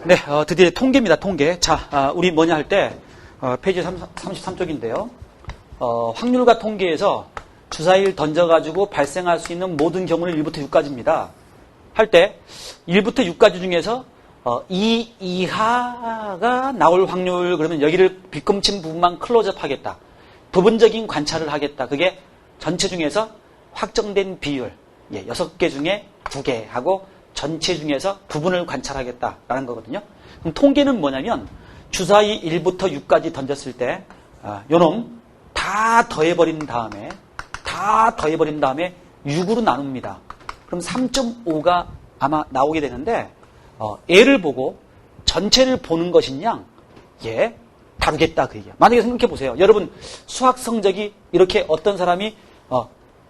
네, 드디어 통계입니다, 통계. 자, 우리 뭐냐 할 때, 페이지 33쪽인데요. 확률과 통계에서 주사위를 던져가지고 발생할 수 있는 모든 경우는 1부터 6까지입니다. 할 때, 1부터 6까지 중에서, 2 이하가 나올 확률, 그러면 여기를 빗금친 부분만 클로즈업 하겠다. 부분적인 관찰을 하겠다. 그게 전체 중에서 확정된 비율, 6개 중에 2개 하고, 전체 중에서 부분을 관찰하겠다라는 거거든요. 그럼 통계는 뭐냐면 주사위 1부터 6까지 던졌을 때 요놈 다 더해버린 다음에 6으로 나눕니다. 그럼 3.5가 아마 나오게 되는데 얘를 보고 전체를 보는 것이냐 다루겠다 그 얘기야. 만약에 생각해 보세요. 여러분 수학 성적이 이렇게 어떤 사람이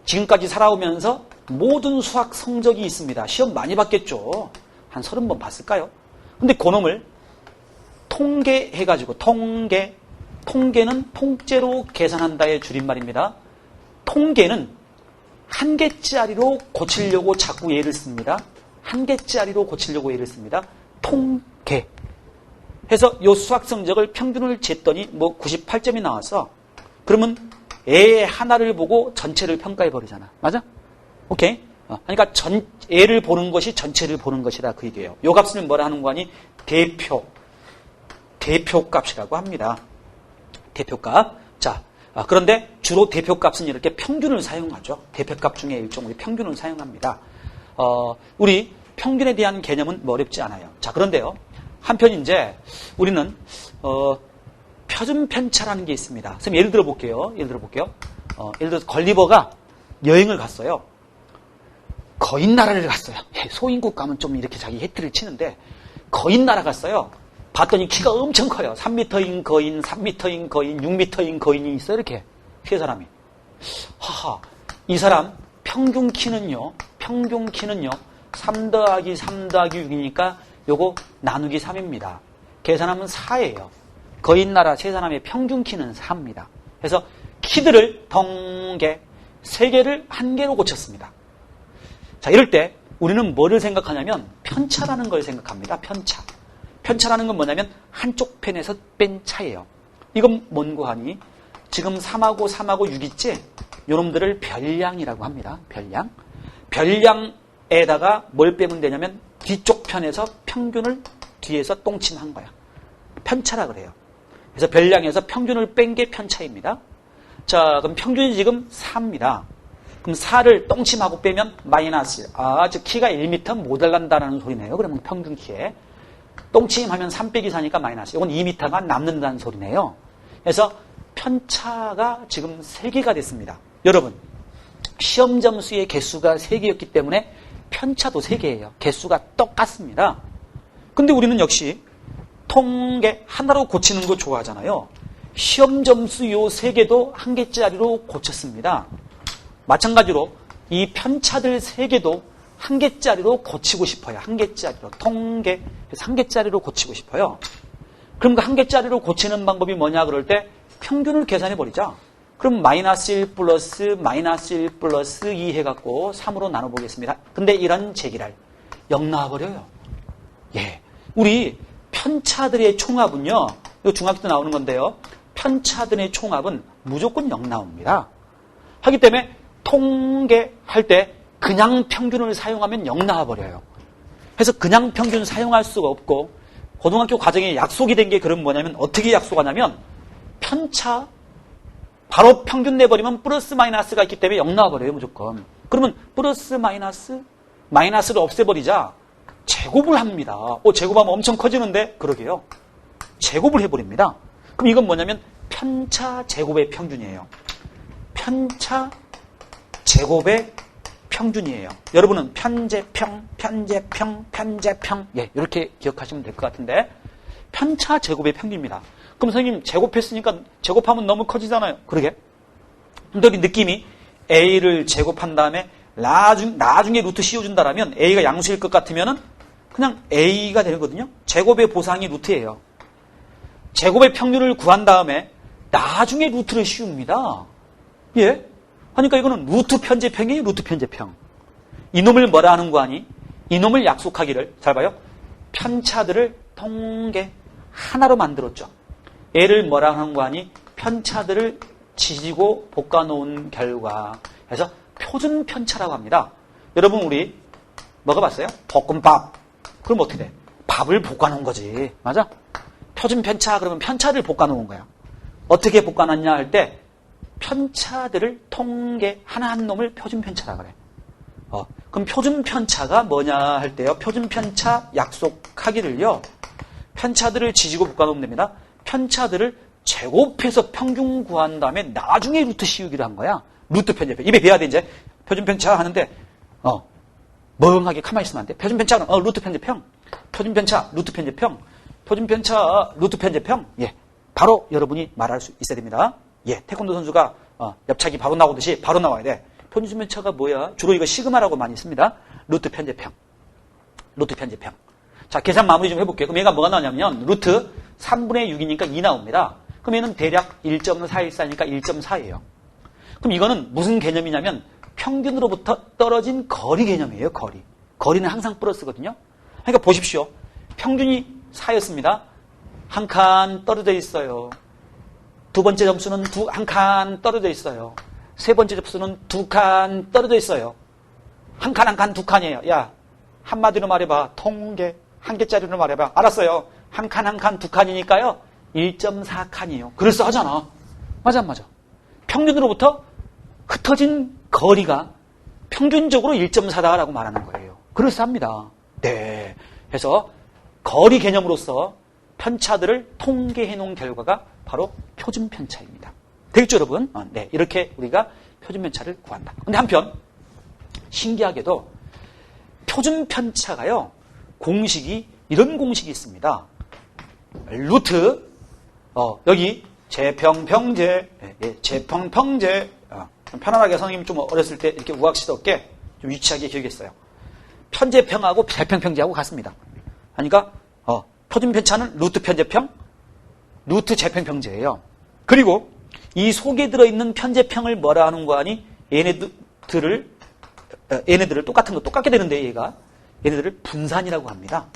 지금까지 살아오면서 모든 수학 성적이 있습니다. 시험 많이 봤겠죠. 한 30번 봤을까요? 근데 그놈을 통계해가지고 통계는 통째로 계산한다의 줄임말입니다. 통계는 한 개짜리로 고치려고 자꾸 얘를 씁니다. 한 개짜리로 고치려고 얘를 씁니다. 통계. 해서 요 수학 성적을 평균을 쟀더니 98점이 나왔어. 그러면 애 하나를 보고 전체를 평가해 버리잖아. 맞아? 오케이? 그러니까 애를 보는 것이 전체를 보는 것이다 그 얘기예요. 요 값은 뭐라 하는 거 아니? 대표값이라고 합니다. 대표값. 자, 그런데 주로 대표값은 이렇게 평균을 사용하죠. 대표값 중에 일종의 평균을 사용합니다. 우리 평균에 대한 개념은 어렵지 않아요. 자, 그런데요. 한편 이제 우리는 표준 편차라는 게 있습니다. 선생님 예를 들어 볼게요. 예를 들어서 걸리버가 여행을 갔어요. 거인 나라를 갔어요. 소인국 가면 좀 이렇게 자기 해트를 치는데 거인 나라 갔어요. 봤더니 키가 엄청 커요. 3m인 거인, 3m인 거인, 6m인 거인이 있어요. 이렇게 세 사람이. 하하, 이 사람 평균 키는요. 3 더하기 3 더하기 6이니까 요거 나누기 3입니다. 계산하면 4예요. 거인 나라 세 사람의 평균 키는 4입니다. 그래서 키들을 통계 3개를 1개로 고쳤습니다. 자, 이럴 때 우리는 뭐를 생각하냐면 편차라는 걸 생각합니다. 편차. 편차라는 건 뭐냐면 한쪽 편에서 뺀 차예요. 이건 뭔고 하니? 지금 3하고 6 있지? 요놈들을 별량이라고 합니다. 별량. 별량에다가 뭘 빼면 되냐면 뒤쪽 편에서 평균을 뒤에서 똥침한 거야. 편차라 그래요. 그래서 별량에서 평균을 뺀 게 편차입니다. 자, 그럼 평균이 지금 4입니다. 그럼 4를 똥침하고 빼면 마이너스. 즉 키가 1m 모자란다는 소리네요. 그러면 평균 키에. 똥침하면 3 빼기 4니까 마이너스. 이건 2m가 남는다는 소리네요. 그래서 편차가 지금 3개가 됐습니다. 여러분, 시험 점수의 개수가 3개였기 때문에 편차도 3개예요. 개수가 똑같습니다. 근데 우리는 역시 통계 하나로 고치는 거 좋아하잖아요. 시험 점수 요 3개도 1개짜리로 고쳤습니다. 마찬가지로 이 편차들 3개도 1개짜리로 고치고 싶어요. 1개짜리로. 통계. 그래서 1개짜리로 고치고 싶어요. 그럼 그 1개짜리로 고치는 방법이 뭐냐 그럴 때 평균을 계산해 버리자. 그럼 마이너스 1 플러스 2 해갖고 3으로 나눠보겠습니다. 근데 이런 제기랄 0 나와버려요. 우리 편차들의 총합은요. 이거 중학교 때 나오는 건데요. 편차들의 총합은 무조건 0 나옵니다. 하기 때문에 통계할 때 그냥 평균을 사용하면 0 나와버려요. 그래서 그냥 평균 사용할 수가 없고 고등학교 과정에 약속이 된 게 그럼 뭐냐면 어떻게 약속하냐면 편차 바로 평균 내버리면 플러스 마이너스가 있기 때문에 0 나와버려요. 무조건. 그러면 플러스 마이너스를 없애버리자 제곱을 합니다. 제곱하면 엄청 커지는데 그러게요. 제곱을 해버립니다. 그럼 이건 뭐냐면 편차 제곱의 평균이에요. 편차 제곱의 평균이에요. 여러분은 편제평 이렇게 기억하시면 될 것 같은데 편차 제곱의 평균입니다. 그럼 선생님 제곱했으니까 제곱하면 너무 커지잖아요. 그러게. 근데 우리 느낌이 A를 제곱한 다음에 나중에 루트 씌워준다라면 A가 양수일 것 같으면은 그냥 A가 되거든요. 제곱의 보상이 루트예요. 제곱의 평균을 구한 다음에 나중에 루트를 씌웁니다. 그러니까 이거는 루트 편제평이에요. 루트 편제평. 이놈을 뭐라 하는 거 아니? 이놈을 약속하기를 잘 봐요. 편차들을 통계 하나로 만들었죠. 얘를 뭐라 하는 거 아니? 편차들을 지지고 볶아 놓은 결과. 그래서 표준 편차라고 합니다. 여러분 우리 먹어봤어요? 볶음밥. 그럼 어떻게 돼? 밥을 볶아 놓은 거지. 맞아? 표준 편차 그러면 편차를 볶아 놓은 거야. 어떻게 볶아 놨냐 할 때 편차들을 통계 하나 한 놈을 표준 편차라 그래. 그럼 표준 편차가 뭐냐 할 때요. 표준 편차 약속하기를요. 편차들을 지지고 볶아 놓으면 됩니다. 편차들을 제곱해서 평균 구한 다음에 나중에 루트 씌우기로 한 거야. 루트 편제편. 입에 배워야 돼 이제. 표준 편차 하는데 멍하게 가만히 있으면 안 돼. 표준 편차는 루트 편제평. 표준 편차 루트 편제평. 표준 편차 루트 편제평. 예. 바로 여러분이 말할 수 있어야 됩니다. 예. 태권도 선수가 옆차기 바로 나오듯이 바로 나와야 돼. 표준 편차가 뭐야? 주로 이거 시그마라고 많이 씁니다. 루트 편제평. 루트 편제평. 자, 계산 마무리 좀 해볼게요. 그럼 얘가 뭐가 나오냐면 루트 3분의 6이니까 2 나옵니다. 그럼 얘는 대략 1.414니까 1.4예요. 그럼 이거는 무슨 개념이냐면 평균으로부터 떨어진 거리 개념이에요. 거리. 거리는 항상 플러스거든요. 그러니까 보십시오. 평균이 4였습니다. 한 칸 떨어져 있어요. 두 번째 점수는 한 칸 떨어져 있어요. 세 번째 점수는 2칸 떨어져 있어요. 한 칸 한 칸 두 칸이에요. 야, 한마디로 말해봐. 통계. 한 개짜리로 말해봐. 알았어요. 한 칸 한 칸 두 칸이니까요. 1.4칸이에요. 그럴싸하잖아. 맞아 안 맞아? 평균으로부터 흩어진 거리가 평균적으로 1.4다라고 말하는 거예요. 그럴싸합니다. 네. 그래서 거리 개념으로서 편차들을 통계해 놓은 결과가 바로 표준 편차입니다. 되겠죠, 여러분? 네. 이렇게 우리가 표준 편차를 구한다. 근데 한편 신기하게도 표준 편차가요. 공식이 이런 공식이 있습니다. 루트 여기 재평평제, 재평평제. 좀 편안하게 선생님 좀 어렸을 때 이렇게 우악시럽게 좀 유치하게 기억했어요. 편제평하고 재평평제하고 같습니다. 그러니까 표준 편차는 루트 편제평, 루트 재평평제예요. 그리고 이 속에 들어있는 편제평을 뭐라 하는 거 아니? 얘네들을 똑같은 거 똑같게 되는데 얘네들을 분산이라고 합니다.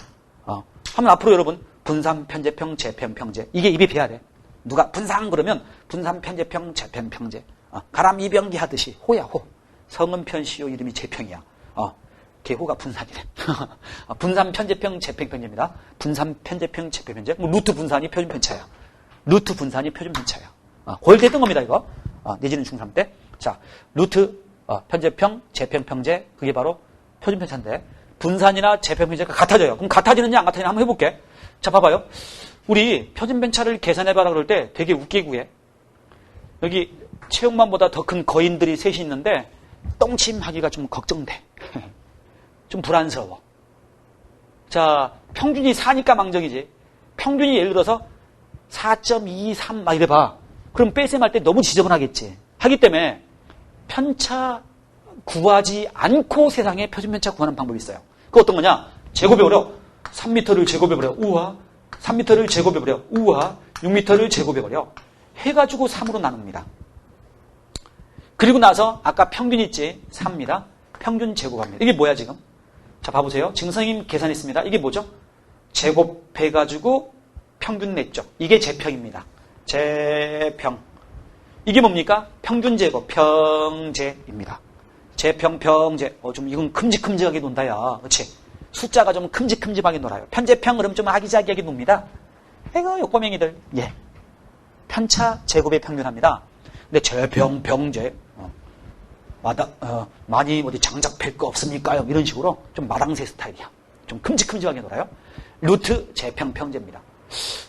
하면 앞으로 여러분 분산 편제평, 재평평제 이게 입에 배야 돼. 누가 분산 그러면 분산 편제평, 재평평제. 가람 이병기 하듯이 호야 호. 성은 편시오 이름이 재평이야. 개호가 분산이래. 분산 편제평, 재평평제입니다. 분산 편제평, 재평평제. 루트 분산이 표준 편차야. 루트 분산이 표준 편차야. 고1 때 했던 겁니다, 이거. 내지는 중3 때. 자, 루트 편제평, 재평평제 그게 바로 표준 편차인데 분산이나 재평평제가 같아져요. 그럼 같아지느냐 안 같아지느냐 한번 해볼게. 자, 봐봐요. 우리 표준 편차를 계산해봐라 그럴 때 되게 웃기게 구해. 여기 체육만보다 더 큰 거인들이 셋이 있는데 똥침하기가 좀 걱정돼. 좀 불안스러워. 자, 평균이 4니까 망정이지. 평균이 예를 들어서 4.23 막 이래봐. 그럼 빼셈할 때 너무 지저분하겠지. 하기 때문에 편차 구하지 않고 세상에 표준 편차 구하는 방법이 있어요. 그거 어떤 거냐? 제곱해버려. 3m를 제곱해버려. 우와. 3m를 제곱해버려. 우와. 6m를 제곱해버려. 해가지고 3으로 나눕니다. 그리고 나서 아까 평균 있지? 3입니다. 평균 제곱합니다. 이게 뭐야 지금? 자 봐보세요. 지금 선생님 계산했습니다. 이게 뭐죠? 제곱해가지고 평균 냈죠. 이게 재평입니다. 재평. 이게 뭡니까? 평균 제곱, 평제입니다. 재평, 평제. 좀 이건 큼직큼직하게 논다, 야. 그렇지? 숫자가 좀 큼직큼직하게 놀아요. 편제평 그러면 좀 아기자기하게 놉니다. 이거 욕범행이들. 예. 편차 제곱에 평균합니다. 근데 재평, 평제. 많이 어디 장작 팰 거 없습니까요? 이런 식으로 좀 마당새 스타일이야. 좀 큼직큼직하게 놀아요. 루트 재평, 평제입니다.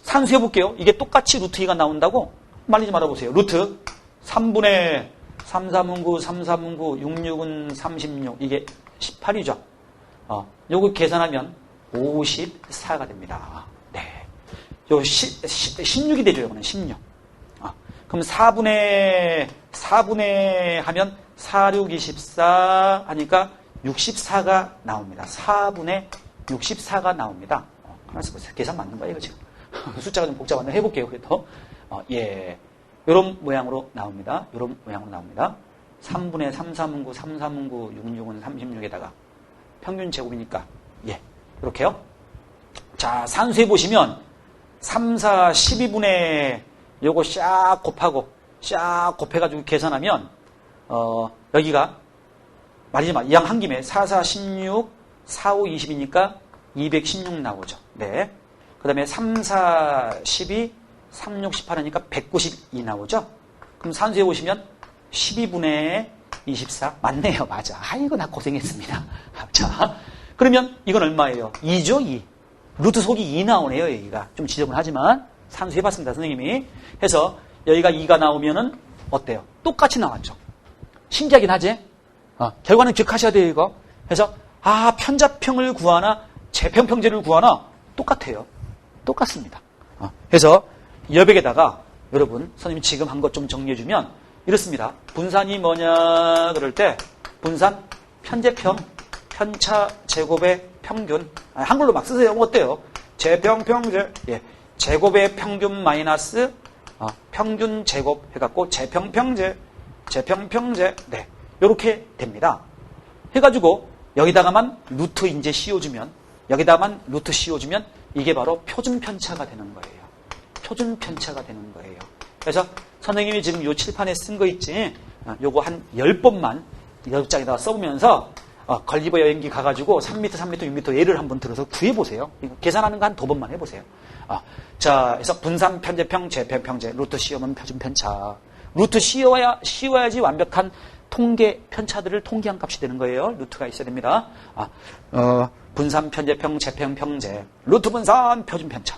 산수해 볼게요. 이게 똑같이 루트 2가 나온다고? 말리지 말아보세요. 루트 3분의 3, 3은 9, 3, 3은 9, 6, 6은 36. 이게 18이죠. 요거 계산하면 54가 됩니다. 네. 요 16이 되죠, 요거는 16. 그럼 4분의 하면 4, 6, 24 하니까 64가 나옵니다. 4분의 64가 나옵니다. 가만히 있어보세요. 계산 맞는 거예요, 이거 지금? 숫자가 좀 복잡한데 해볼게요, 그래도. 예. 요런 모양으로 나옵니다. 요런 모양으로 나옵니다. 3분의 3, 3은 9, 3, 3은 9, 6, 6은 36에다가 평균 제곱이니까, 예. 이렇게요. 자, 산수해 보시면 3, 4, 12분의 요거 샥 곱하고 샥 곱해가지고 계산하면 여기가 말이지 마. 이왕 한 김에 4, 4, 16, 4, 5, 20이니까 216 나오죠. 네. 그 다음에 3, 4, 12, 3, 6, 18하니까 192 나오죠. 그럼 산수해 보시면 12분의 24 맞네요. 맞아. 아이고 나 고생했습니다. 자, 그러면 이건 얼마예요? 2죠. 2. 루트 속이 2 나오네요. 여기가 좀 지적은 하지만 산수해봤습니다. 선생님이. 해서 여기가 2가 나오면은 어때요? 똑같이 나왔죠. 신기하긴 하지? 결과는 기억하셔야 돼요. 이거. 그래서 편자평을 구하나 재평평제를 구하나 똑같아요. 똑같습니다. 그래서 여백에다가 여러분 선생님이 지금 한 것 좀 정리해주면 이렇습니다. 분산이 뭐냐 그럴 때 분산 편제평 편차 제곱의 평균 한글로 막 쓰세요. 어때요? 재평평제 제곱의 평균 마이너스 평균 제곱 해갖고 재평평제 네 이렇게 됩니다. 해가지고 여기다가만 루트 이제 씌워주면 여기다가만 루트 씌워주면 이게 바로 표준 편차가 되는 거예요. 표준 편차가 되는 거예요. 그래서 선생님이 지금 요 칠판에 쓴 거 있지? 요거 한 10번만 10장에다가 써보면서 걸리버 여행기 가가지고 3m, 3m, 6m 예를 한번 들어서 구해보세요. 계산하는 거 한 2번만 해보세요. 자, 그래서 분산 편제평, 재평평제, 루트 씌우면 표준 편차. 루트 씌워야지 완벽한 통계 편차들을 통계한 값이 되는 거예요. 루트가 있어야 됩니다. 분산 편제평, 재평평제, 루트 분산 표준 편차.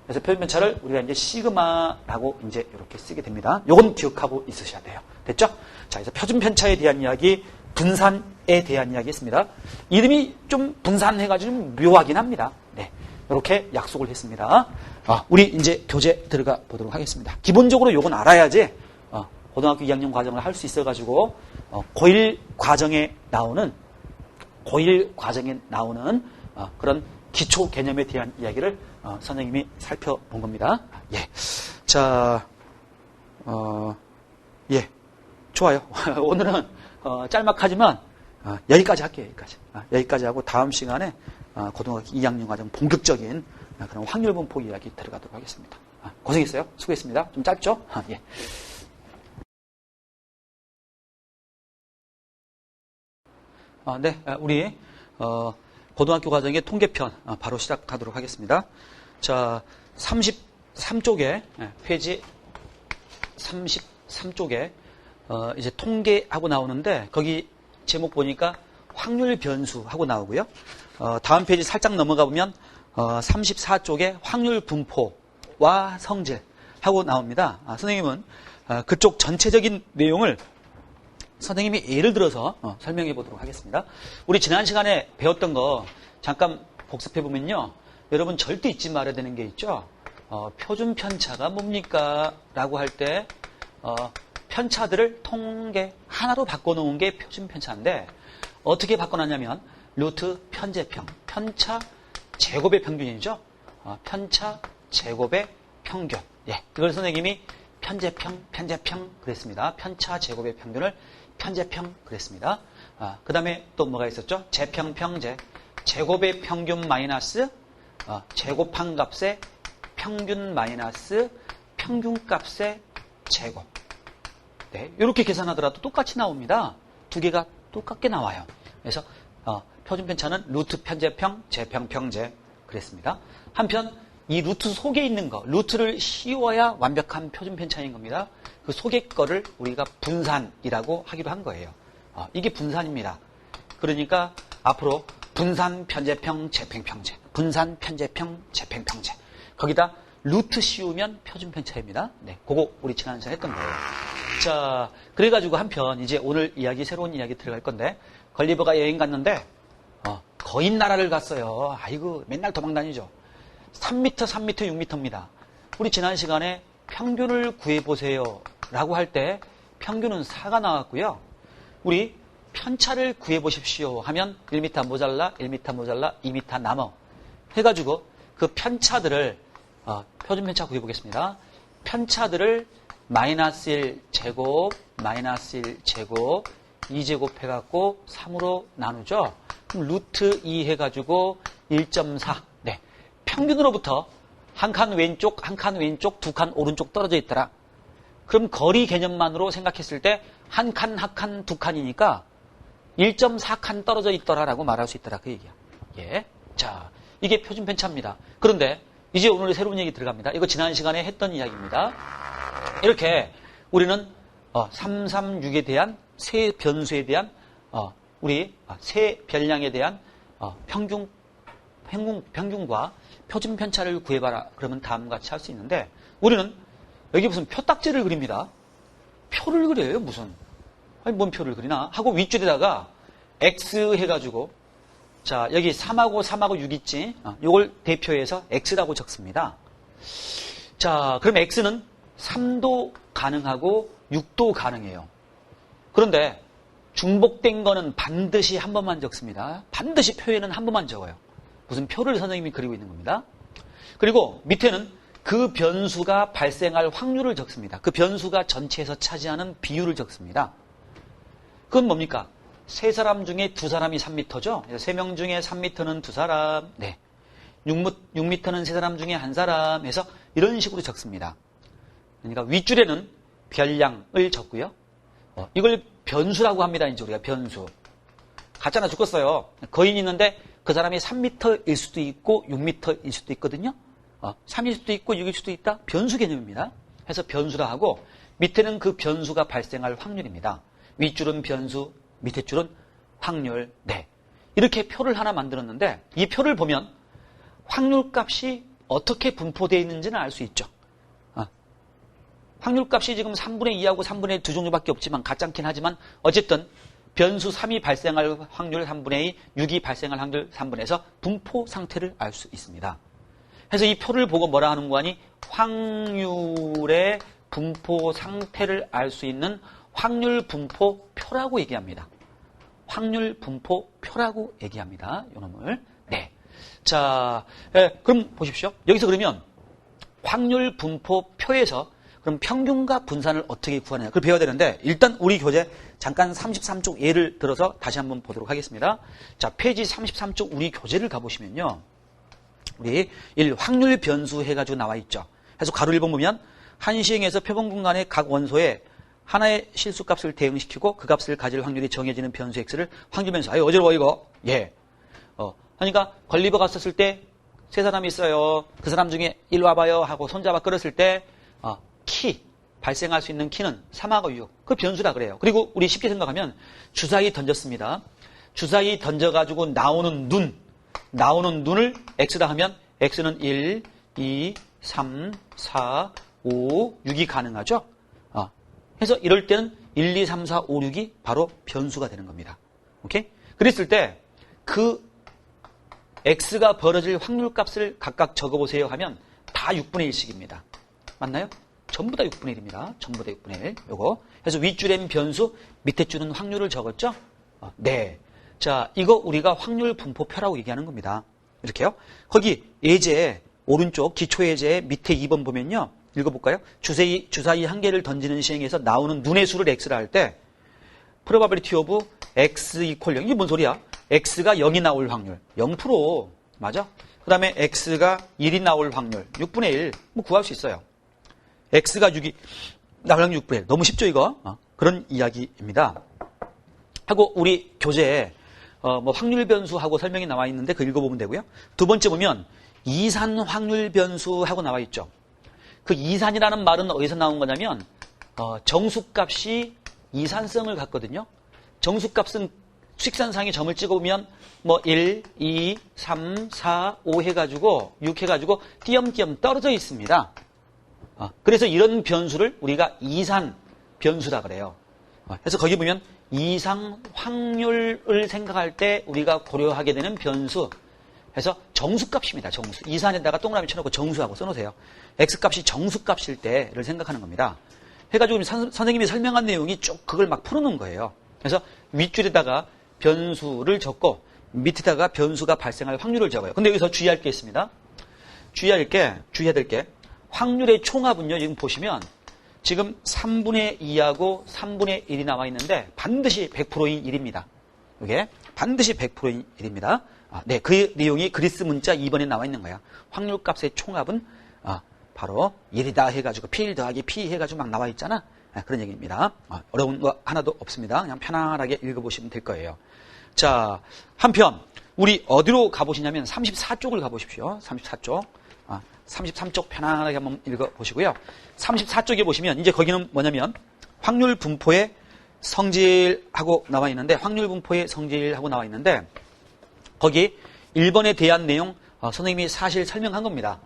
그래서 표준 편차를 우리가 이제 시그마라고 이제 이렇게 쓰게 됩니다. 요건 기억하고 있으셔야 돼요. 됐죠? 자, 그래서 표준 편차에 대한 이야기, 분산에 대한 이야기 했습니다. 이름이 좀 분산해가지고 묘하긴 합니다. 네. 이렇게 약속을 했습니다. 우리 이제 교재 들어가 보도록 하겠습니다. 기본적으로 요건 알아야지, 고등학교 2학년 과정을 할 수 있어가지고, 고1 과정에 나오는 그런 기초 개념에 대한 이야기를 선생님이 살펴본 겁니다. 예. 자, 예. 좋아요. 오늘은 짤막하지만 여기까지 할게요. 여기까지 하고 다음 시간에 고등학교 2학년 과정 본격적인 그런 확률분포 이야기 들어가도록 하겠습니다. 고생했어요. 수고했습니다. 좀 짧죠? 예. 네, 우리 고등학교 과정의 통계편 바로 시작하도록 하겠습니다. 자, 33쪽에 페이지 33쪽에 이제 통계하고 나오는데 거기 제목 보니까 확률 변수하고 나오고요. 다음 페이지 살짝 넘어가 보면 34쪽에 확률 분포와 성질하고 나옵니다. 선생님은 그쪽 전체적인 내용을 선생님이 예를 들어서 설명해 보도록 하겠습니다. 우리 지난 시간에 배웠던 거 잠깐 복습해 보면요. 여러분 절대 잊지 말아야 되는 게 있죠. 표준 편차가 뭡니까? 라고 할 때 편차들을 통계 하나로 바꿔놓은 게 표준 편차인데 어떻게 바꿔놨냐면 루트 편제평, 편차 제곱의 평균이죠. 편차 제곱의 평균. 예, 이걸 선생님이 편제평 그랬습니다. 편차 제곱의 평균을 편제평 그랬습니다. 그 다음에 또 뭐가 있었죠? 재평평제, 제곱의 평균 마이너스 제곱한 값의 평균 마이너스 평균값의 제곱. 네, 이렇게 계산하더라도 똑같이 나옵니다. 두 개가 똑같게 나와요. 그래서 표준 편차는 루트 편제평, 재평평제 그랬습니다. 한편 이 루트 속에 있는 거, 루트를 씌워야 완벽한 표준 편차인 겁니다. 그 속의 거를 우리가 분산이라고 하기로 한 거예요. 이게 분산입니다. 그러니까 앞으로 분산 편제평, 재평평제, 분산 편제평, 재평평제. 거기다 루트 씌우면 표준 편차입니다. 네, 그거 우리 지난 시간에 했던 거예요. 자, 그래가지고 한편 이제 오늘 이야기, 새로운 이야기 들어갈 건데 걸리버가 여행 갔는데 거인 나라를 갔어요. 아이고 맨날 도망 다니죠. 3m, 3m, 6m입니다. 우리 지난 시간에 평균을 구해보세요 라고 할 때 평균은 4가 나왔고요. 우리 편차를 구해보십시오 하면 1m 모자라, 1m 모자라, 2m 남어 해가지고 그 편차들을 표준 편차 구해보겠습니다. 편차들을 마이너스 1 제곱, 마이너스 1 제곱, 2제곱 해갖고 3으로 나누죠. 그럼 루트 2 해가지고 1.4. 네. 평균으로부터 한 칸 왼쪽, 한 칸 왼쪽, 두 칸 오른쪽 떨어져 있더라. 그럼 거리 개념만으로 생각했을 때 한 칸, 한 칸, 두 칸이니까 1.4칸 떨어져 있더라라고 말할 수 있더라. 그 얘기야. 예. 자, 이게 표준 편차입니다. 그런데 이제 오늘 새로운 얘기 들어갑니다. 이거 지난 시간에 했던 이야기입니다. 이렇게 우리는 336에 대한 세 변수에 대한 세 변량에 대한 평균과 표준 편차를 구해봐라. 그러면 다음과 같이 할 수 있는데 우리는 여기 무슨 표딱지를 그립니다. 표를 그려요. 무슨. 아니 뭔 표를 그리나 하고 윗줄에다가 X 해가지고 자 여기 3하고 6 있지. 이걸 대표해서 X라고 적습니다. 자 그럼 X는 3도 가능하고 6도 가능해요. 그런데 중복된 거는 반드시 한 번만 적습니다. 반드시 표에는 한 번만 적어요. 무슨 표를 선생님이 그리고 있는 겁니다. 그리고 밑에는 그 변수가 발생할 확률을 적습니다. 그 변수가 전체에서 차지하는 비율을 적습니다. 그건 뭡니까? 세 사람 중에 두 사람이 3m죠? 3명 중에 3m는 두 사람, 네. 6m는 세 사람 중에 한 사람 해서 이런 식으로 적습니다. 그러니까 윗줄에는 별량을 적고요. 이걸 변수라고 합니다. 이제 우리가 변수. 가짜나 죽었어요. 거인이 있는데 그 사람이 3m일 수도 있고 6m일 수도 있거든요. 3일 수도 있고 6일 수도 있다. 변수 개념입니다. 해서 변수라 하고 밑에는 그 변수가 발생할 확률입니다. 윗줄은 변수, 밑에 줄은 확률. 네. 이렇게 표를 하나 만들었는데 이 표를 보면 확률값이 어떻게 분포되어 있는지는 알 수 있죠. 확률값이 지금 3분의 2하고 3분의 1 두 종류밖에 없지만 가짜긴 하지만 어쨌든 변수 3이 발생할 확률 3분의 2, 6이 발생할 확률 3분의 1에서 분포 상태를 알 수 있습니다. 그래서 이 표를 보고 뭐라 하는 거니? 확률의 분포 상태를 알 수 있는 확률 분포 표라고 얘기합니다. 확률 분포 표라고 얘기합니다. 요놈을. 네. 자, 그럼 보십시오. 여기서 그러면 확률 분포 표에서 그럼 평균과 분산을 어떻게 구하느냐. 그걸 배워야 되는데 일단 우리 교재 잠깐 33쪽 예를 들어서 다시 한번 보도록 하겠습니다. 자, 페이지 33쪽 우리 교재를 가보시면요. 우리 확률 변수 해가지고 나와 있죠. 그래서 가로 1번 보면 한 시행에서 표본 공간의 각 원소에 하나의 실수값을 대응시키고 그 값을 가질 확률이 정해지는 변수 X를 확률 변수. 아유 어지러워 이거. 예. 그러니까 걸리버가 썼을 때 세 사람이 있어요. 그 사람 중에 일로 와봐요 하고 손잡아 끌었을 때 키, 발생할 수 있는 키는 3하고 6. 그 변수라 그래요. 그리고 우리 쉽게 생각하면 주사위 던졌습니다. 주사위 던져가지고 나오는 눈을 X라 하면 X는 1, 2, 3, 4, 5, 6이 가능하죠. 그래서 이럴 때는 1, 2, 3, 4, 5, 6이 바로 변수가 되는 겁니다. 오케이? 그랬을 때 그 X가 벌어질 확률값을 각각 적어보세요 하면 다 6분의 1씩입니다. 맞나요? 전부 다 6분의 1입니다. 전부 다 6분의 1. 요거. 그래서 윗줄엔 변수, 밑에 줄은 확률을 적었죠? 네. 자, 이거 우리가 확률 분포표라고 얘기하는 겁니다. 이렇게요. 거기 예제, 오른쪽 기초예제 밑에 2번 보면요. 읽어볼까요? 주사위 한 개를 던지는 시행에서 나오는 눈의 수를 X라 할 때 probability of X equal 0. 이게 뭔 소리야? X가 0이 나올 확률. 0%. 맞아? 그 다음에 X가 1이 나올 확률. 6분의 1. 뭐 구할 수 있어요. X가 6이 나올 확률 6분의 1. 너무 쉽죠, 이거? 그런 이야기입니다. 하고, 우리 교재에, 확률 변수하고 설명이 나와 있는데 그거 읽어보면 되고요. 두 번째 보면, 이산 확률 변수하고 나와 있죠. 그 이산이라는 말은 어디서 나온 거냐면, 정수값이 이산성을 갖거든요. 정수값은 수직선상에 점을 찍어보면, 1, 2, 3, 4, 5 해가지고, 6 해가지고, 띄엄띄엄 떨어져 있습니다. 그래서 이런 변수를 우리가 이산 변수라 그래요. 그래서 거기 보면 이상 확률을 생각할 때 우리가 고려하게 되는 변수. 그래서 정수값입니다. 정수. 이산에다가 동그라미 쳐놓고 정수하고 써놓으세요. X값이 정수값일 때를 생각하는 겁니다. 해가지고 선생님이 설명한 내용이 쭉 그걸 막 풀어놓은 거예요. 그래서 윗줄에다가 변수를 적고 밑에다가 변수가 발생할 확률을 적어요. 근데 여기서 주의할 게 있습니다. 주의해야 될 게 확률의 총합은요, 지금 보시면 지금 3분의 2하고 3분의 1이 나와 있는데 반드시 100%인 1입니다. 이게 반드시 100%인 1입니다. 네, 그 내용이 그리스 문자 2번에 나와 있는 거야. 확률값의 총합은 바로 1이다 해가지고 P1 더하기 P 해가지고 막 나와 있잖아. 그런 얘기입니다. 어려운 거 하나도 없습니다. 그냥 편안하게 읽어보시면 될 거예요. 자, 한편 우리 어디로 가보시냐면 34쪽을 가보십시오. 34쪽. 33쪽 편안하게 한번 읽어보시고요. 34쪽에 보시면 이제 거기는 뭐냐면 확률 분포의 성질하고 나와 있는데 확률 분포의 성질하고 나와 있는데 거기 1번에 대한 내용 선생님이 사실 설명한 겁니다.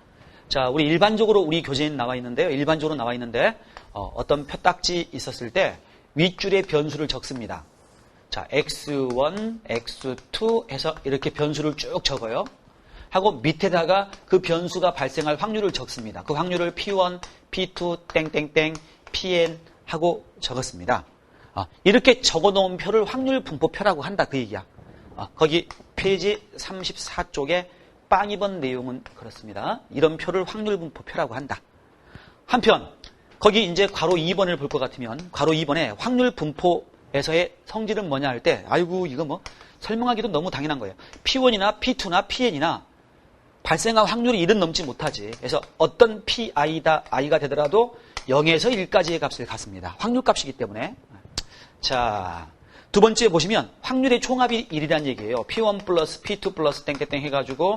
자, 우리 일반적으로 우리 교재에 나와 있는데요. 일반적으로 나와 있는데 어떤 표딱지 있었을 때 윗줄에 변수를 적습니다. 자, x1, x2 해서 이렇게 변수를 쭉 적어요. 하고 밑에다가 그 변수가 발생할 확률을 적습니다. 그 확률을 P1, P2, 땡땡땡, PN 하고 적었습니다. 이렇게 적어놓은 표를 확률 분포표라고 한다 그 얘기야. 거기 페이지 34쪽에 빵 2번 내용은 그렇습니다. 이런 표를 확률 분포표라고 한다. 한편 거기 이제 괄호 2번을 볼 것 같으면 괄호 2번에 확률 분포에서의 성질은 뭐냐 할 때 아이고 이거 뭐 설명하기도 너무 당연한 거예요. P1이나 P2나 PN이나 발생할 확률이 1은 넘지 못하지. 그래서 어떤 Pi가 되더라도 0에서 1까지의 값을 갖습니다. 확률값이기 때문에. 자, 두 번째 보시면 확률의 총합이 1이라는 얘기예요. P1 플러스 P2 플러스 땡땡땡 해가지고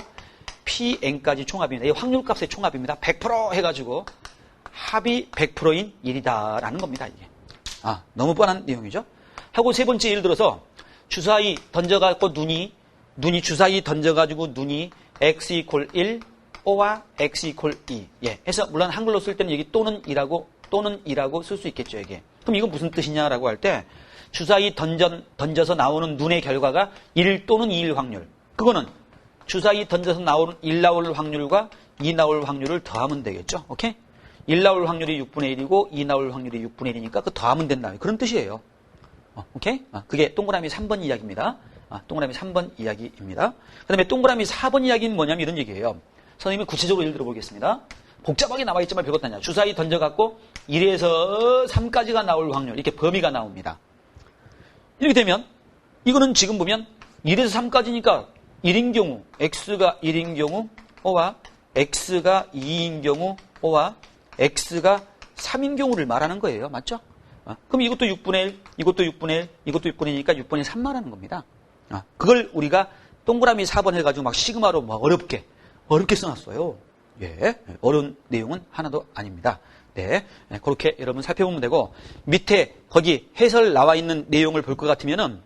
PN까지 총합입니다. 이 확률값의 총합입니다. 100% 해가지고 합이 100%인 1이다라는 겁니다. 이게. 너무 뻔한 내용이죠. 하고 세 번째 예를 들어서 주사위 던져갖고 눈이 주사위 던져가지고 눈이 x 이퀄 1, O와 x 이퀄 2. 예. 해서 물론 한글로 쓸 때는 여기 또는 2라고 쓸 수 있겠죠, 이게. 그럼 이건 무슨 뜻이냐라고 할 때 주사위 던져서 나오는 눈의 결과가 1 또는 2일 확률. 그거는 주사위 던져서 나오는 1 나올 확률과 2 나올 확률을 더하면 되겠죠. 오케이? 1 나올 확률이 6분의 1이고 2 나올 확률이 6분의 1이니까 그 더하면 된다. 그런 뜻이에요. 오케이? 그게 동그라미 3번 이야기입니다. 동그라미 3번 이야기입니다. 그 다음에 동그라미 4번 이야기는 뭐냐면 이런 얘기예요. 선생님이 구체적으로 예를 들어보겠습니다. 복잡하게 나와 있지만 별것도 아니야. 주사위 던져갖고 1에서 3까지가 나올 확률, 이렇게 범위가 나옵니다. 이렇게 되면 이거는 지금 보면 1에서 3까지니까 1인 경우, x가 1인 경우 O와 x가 2인 경우 O와 x가 3인 경우를 말하는 거예요. 맞죠? 그럼 이것도 6분의 1, 이것도 6분의 1, 이것도 6분의 1이니까 6분의 3 말하는 겁니다. 그걸 우리가 동그라미 4번 해가지고 막 시그마로 막 어렵게 써놨어요. 예, 어려운 내용은 하나도 아닙니다. 네, 그렇게 여러분 살펴보면 되고 밑에 거기 해설 나와 있는 내용을 볼 것 같으면은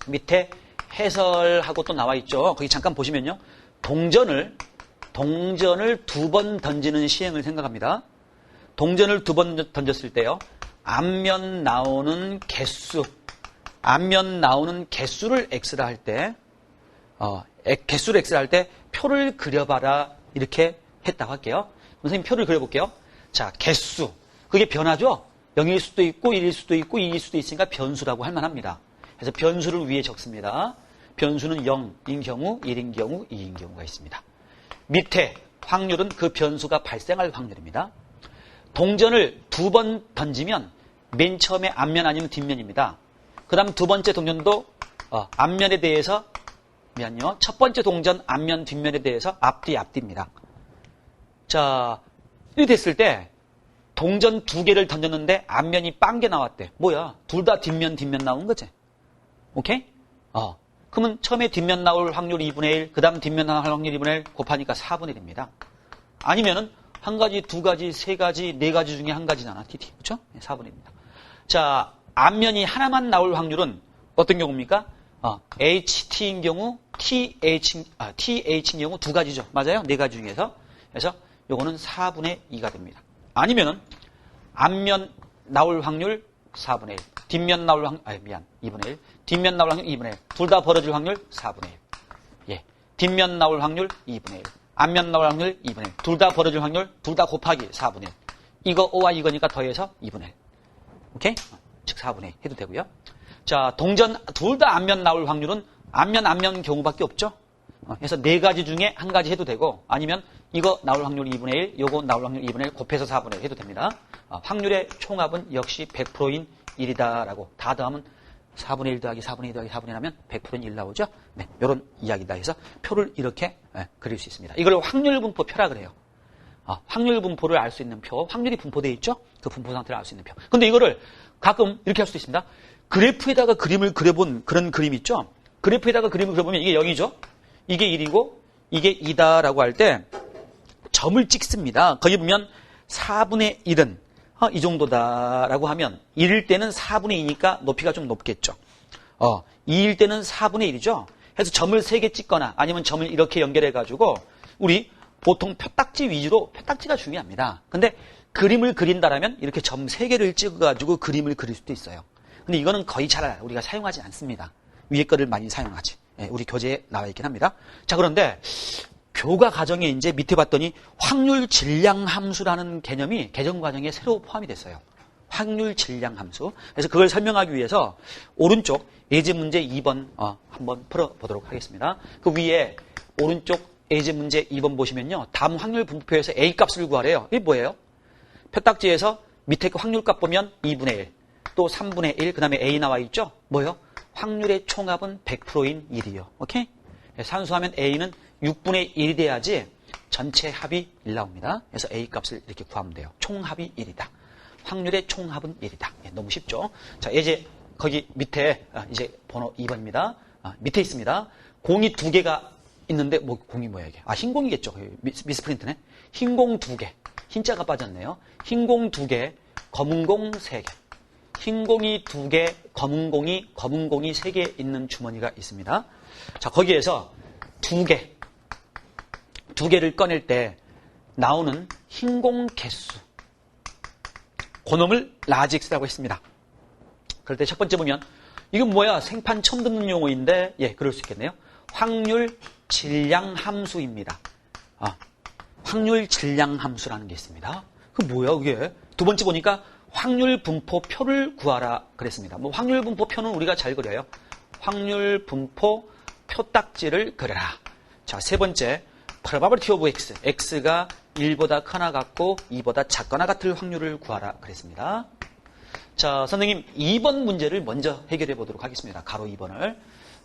밑에 해설하고 또 나와 있죠. 거기 잠깐 보시면요, 동전을 2번 던지는 시행을 생각합니다. 동전을 2번 던졌을 때요, 앞면 나오는 개수를 x라 할 때, 개수를 x라 할 때 표를 그려봐라 이렇게 했다고 할게요. 선생님 표를 그려볼게요. 자, 개수. 그게 변하죠? 0일 수도 있고 1일 수도 있고 2일 수도 있으니까 변수라고 할 만합니다. 그래서 변수를 위에 적습니다. 변수는 0인 경우, 1인 경우, 2인 경우가 있습니다. 밑에 확률은 그 변수가 발생할 확률입니다. 동전을 2번 던지면 맨 처음에 앞면 아니면 뒷면입니다. 그 다음 두 번째 동전도 앞면에 대해서 첫 번째 동전 앞면 뒷면에 대해서 앞뒤입니다. 자, 이렇게 됐을 때 동전 2개를 던졌는데 앞면이 빵개 나왔대. 뭐야? 둘 다 뒷면 나온 거지. 오케이? 그러면 처음에 뒷면 나올 확률 2분의 1, 그 다음 뒷면 나올 확률 2분의 1 곱하니까 4분의 1입니다. 아니면은 한 가지, 두 가지, 세 가지, 네 가지 중에 한 가지잖아. TT. 그렇죠? 4분의 1입니다. 자, 앞면이 하나만 나올 확률은 어떤 경우입니까? HT인 경우, TH인 경우 두 가지죠. 맞아요? 네 가지 중에서. 그래서 요거는 4분의 2가 됩니다. 아니면은 앞면 나올 확률 4분의 1, 뒷면 나올 확률, 2분의 1, 뒷면 나올 확률 2분의 1, 둘 다 벌어질 확률 4분의 1. 예. 뒷면 나올 확률 2분의 1, 앞면 나올 확률 2분의 1, 둘 다 벌어질 확률, 둘 다 곱하기 4분의 1. 이거 O와 이거니까 더해서 2분의 1. 오케이? 즉 4분의 1 해도 되고요. 자, 동전 둘 다 앞면 나올 확률은 앞면 경우밖에 없죠. 그래서 네 가지 중에 한 가지 해도 되고, 아니면 이거 나올 확률 2분의 1, 요거 나올 확률 2분의 1 곱해서 4분의 1 해도 됩니다. 확률의 총합은 역시 100%인 1이다라고 다 더하면 4분의 1 더하기 4분의 2 더하기 4분의 1 하면 100%는 1 나오죠? 네, 이런 이야기다 해서 표를 이렇게 그릴 수 있습니다. 이걸 확률 분포 표라 그래요. 확률 분포를 알 수 있는 표, 확률이 분포되어 있죠? 그 분포 상태를 알 수 있는 표. 근데 이거를 가끔 이렇게 할 수도 있습니다. 그래프에다가 그림을 그려본 그런 그림 있죠? 그래프에다가 그림을 그려보면 이게 0이죠? 이게 1이고 이게 2다라고 할 때 점을 찍습니다. 거기 보면 4분의 1은 이 정도다라고 하면 1일 때는 4분의 2니까 높이가 좀 높겠죠. 2일 때는 4분의 1이죠. 그래서 점을 3개 찍거나 아니면 점을 이렇게 연결해가지고 우리 보통 표딱지 위주로, 표딱지가 중요합니다. 근데 그림을 그린다라면 이렇게 점 3개를 찍어가지고 그림을 그릴 수도 있어요. 근데 이거는 거의 잘 우리가 사용하지 않습니다. 위에 거를 많이 사용하지. 우리 교재에 나와 있긴 합니다. 자, 그런데 교과 과정에 이제 밑에 봤더니 확률 질량 함수라는 개념이 개정 과정에 새로 포함이 됐어요. 확률 질량 함수. 그래서 그걸 설명하기 위해서 오른쪽 예제 문제 2번 한번 풀어보도록 하겠습니다. 그 위에 오른쪽 예제 문제 2번 보시면요. 다음 확률 분포표에서 A 값을 구하래요. 이게 뭐예요? 표딱지에서 밑에 그 확률값 보면 2분의 1, 또 3분의 1, 그 다음에 A 나와 있죠? 뭐예요? 확률의 총합은 100%인 1이요. 오케이? 산수하면 A는 6분의 1이 돼야지 전체 합이 1 나옵니다. 그래서 A 값을 이렇게 구하면 돼요. 총합이 1이다. 확률의 총합은 1이다. 너무 쉽죠? 자, 이제 거기 밑에 이제 번호 2번입니다. 밑에 있습니다. 공이 2개가 있는데 공이 뭐야 이게? 흰 공이겠죠. 미스프린트네. 흰 공 2개. 흰자가 빠졌네요. 흰 공 2개, 검은 공 3개. 흰 공이 2개, 검은 공이 3개 있는 주머니가 있습니다. 자, 거기에서 2개를 꺼낼 때 나오는 흰 공 개수. 그놈을 라지 X라고 했습니다. 그럴 때 첫 번째 보면 이건 뭐야? 생판 처음 듣는 용어인데 그럴 수 있겠네요. 확률 질량 함수입니다. 확률 질량 함수라는 게 있습니다. 그 뭐야 그게? 두 번째 보니까 확률 분포 표를 구하라 그랬습니다. 확률 분포 표는 우리가 잘 그려요. 확률 분포 표딱지를 그려라. 자, 세 번째 probability of x. x가 1보다 크나 같고 2보다 작거나 같을 확률을 구하라 그랬습니다. 자, 선생님 2번 문제를 먼저 해결해 보도록 하겠습니다. 가로 2번을.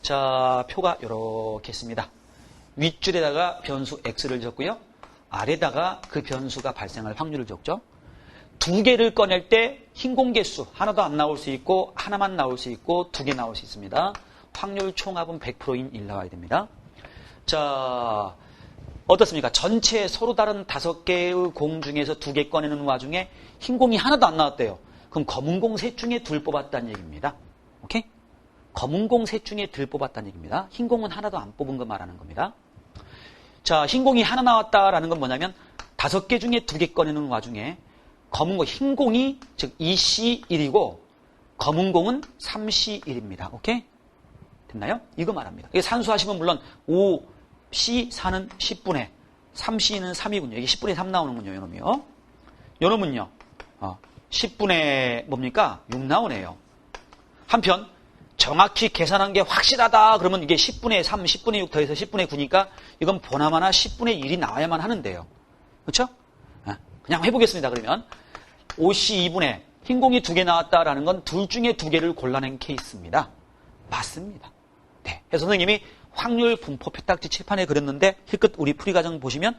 자, 표가 이렇게 있습니다. 윗줄에다가 변수 x를 적고요. 아래다가 그 변수가 발생할 확률을 적죠. 2개를 꺼낼 때 흰 공 개수 하나도 안 나올 수 있고 하나만 나올 수 있고 2개 나올 수 있습니다. 확률 총합은 100%인 1 나와야 됩니다. 자, 어떻습니까? 전체 서로 다른 5개의 공 중에서 2개 꺼내는 와중에 흰 공이 하나도 안 나왔대요. 그럼 검은 공 셋 중에 2 뽑았다는 얘기입니다. 오케이? 검은 공 셋 중에 2 뽑았다는 얘기입니다. 흰 공은 하나도 안 뽑은 거 말하는 겁니다. 자, 흰 공이 하나 나왔다라는 건 뭐냐면 5개 중에 2개 꺼내는 와중에 검은 공, 흰 공이 즉 2C1이고 검은 공은 3C1입니다. 오케이? 됐나요? 이거 말합니다. 이게 산수하시면 물론 5C4는 10분의 3C는 3이군요. 이게 10분의 3 나오는군요. 요놈이요. 요놈은요. 10분의 뭡니까? 6 나오네요. 한편 정확히 계산한 게 확실하다 그러면 이게 10분의 3, 10분의 6 더해서 10분의 9니까 이건 보나마나 10분의 1이 나와야만 하는데요. 그렇죠? 그냥 해보겠습니다. 그러면 5C2분의 흰 공이 2개 나왔다라는 건 둘 중에 2개를 골라낸 케이스입니다. 맞습니다. 네. 그래서 선생님이 확률 분포 표딱지 칠판에 그렸는데 힐끗 우리 풀이 과정 보시면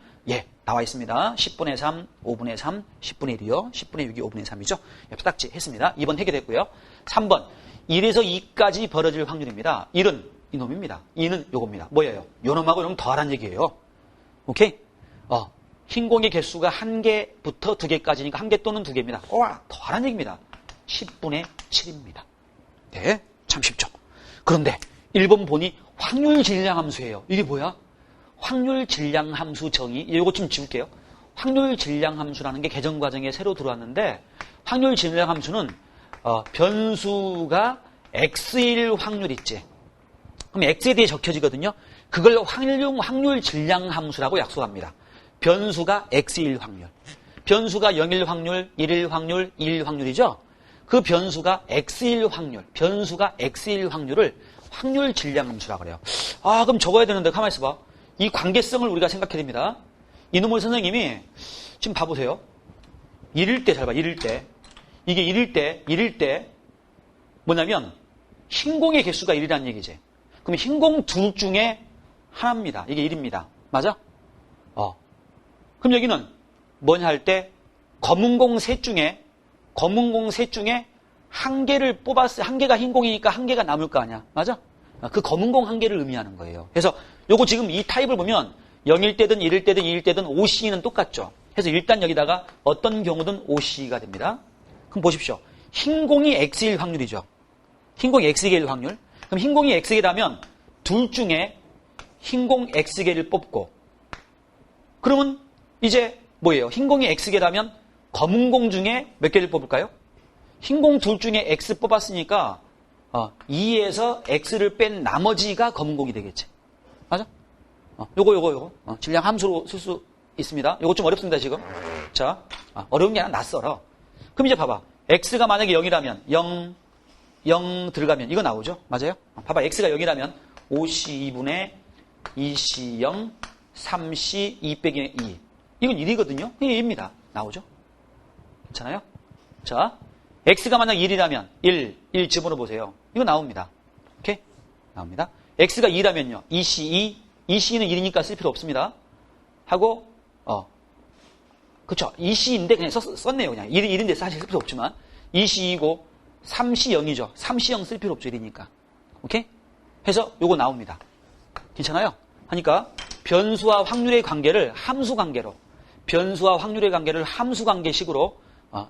나와 있습니다. 10분의 3, 5분의 3, 10분의 1이요. 10분의 6이 5분의 3이죠. 표딱지 했습니다. 2번 해결했고요. 3번 1에서 2까지 벌어질 확률입니다. 1은 이놈입니다. 2는 요겁니다. 뭐예요? 요놈하고 요놈 더하라는 얘기예요. 오케이? 흰 공의 개수가 1개부터 2개까지니까 1개 또는 2개입니다. 더하라는 얘기입니다. 10분의 7입니다. 네, 참 쉽죠. 그런데 1번 보니 확률 질량 함수예요. 이게 뭐야? 확률 질량 함수 정의. 이거 좀 지울게요. 확률 질량 함수라는 게 개정 과정에 새로 들어왔는데 확률 질량 함수는 변수가 x일 확률 있지. 그럼 x에 대해 적혀지거든요. 그걸 확률 질량 함수라고 약속합니다. 변수가 x일 확률. 변수가 0일 확률, 1일 확률, 2일 확률이죠. 그 변수가 x일 확률, 변수가 x일 확률을 확률 질량 함수라고 그래요. 그럼 적어야 되는데 가만히 있어봐. 이 관계성을 우리가 생각해야 됩니다. 이놈을 선생님이 지금 봐보세요. 1일 때 잘 봐. 1일 때. 이게 1일 때 뭐냐면 흰공의 개수가 1이라는 얘기지. 그럼 흰공 둘 중에 하나입니다. 이게 1입니다. 맞아? 그럼 여기는 뭐냐 할 때 검은 공 셋 중에 한 개를 뽑았어요. 한 개가 흰공이니까 한 개가 남을 거 아니야. 맞아? 그 검은 공 한 개를 의미하는 거예요. 그래서 요거 지금 이 타입을 보면 0일 때든 1일 때든 2일 때든 OC는 똑같죠. 그래서 일단 여기다가 어떤 경우든 OC가 됩니다. 그럼 보십시오. 흰공이 X일 확률이죠. 흰공이 X개일 확률. 그럼 흰공이 X개라면 둘 중에 흰공 X개를 뽑고 그러면 이제 뭐예요? 흰공이 X개라면 검은 공 중에 몇 개를 뽑을까요? 흰공 둘 중에 X 뽑았으니까 2에서 X를 뺀 나머지가 검은 공이 되겠지. 맞아? 요거. 질량 함수로 쓸 수 있습니다. 요거 좀 어렵습니다, 지금. 자, 어려운 게 아니라 낯설어. 그럼 이제 봐봐. X가 만약에 0이라면 0 들어가면 이거 나오죠? 맞아요? 봐봐. X가 0이라면 5C 2분의 2C 0, 3C 2 빼기 2. 이건 1이거든요? 이게 2입니다. 나오죠? 괜찮아요? 자, X가 만약 1이라면 1 집어넣어보세요. 이거 나옵니다. 오케이? 나옵니다. X가 2라면요. 2C2, 2C는 1이니까 쓸 필요 없습니다. 하고, 그쵸. 2C인데 그냥 썼네요. 그냥. 1인데 사실 쓸 필요 없지만. 2C2고, 3C 0이죠. 3C 0 쓸 필요 없죠. 1이니까. 오케이? 해서 요거 나옵니다. 괜찮아요? 하니까, 변수와 확률의 관계를 함수 관계로, 변수와 확률의 관계를 함수 관계식으로,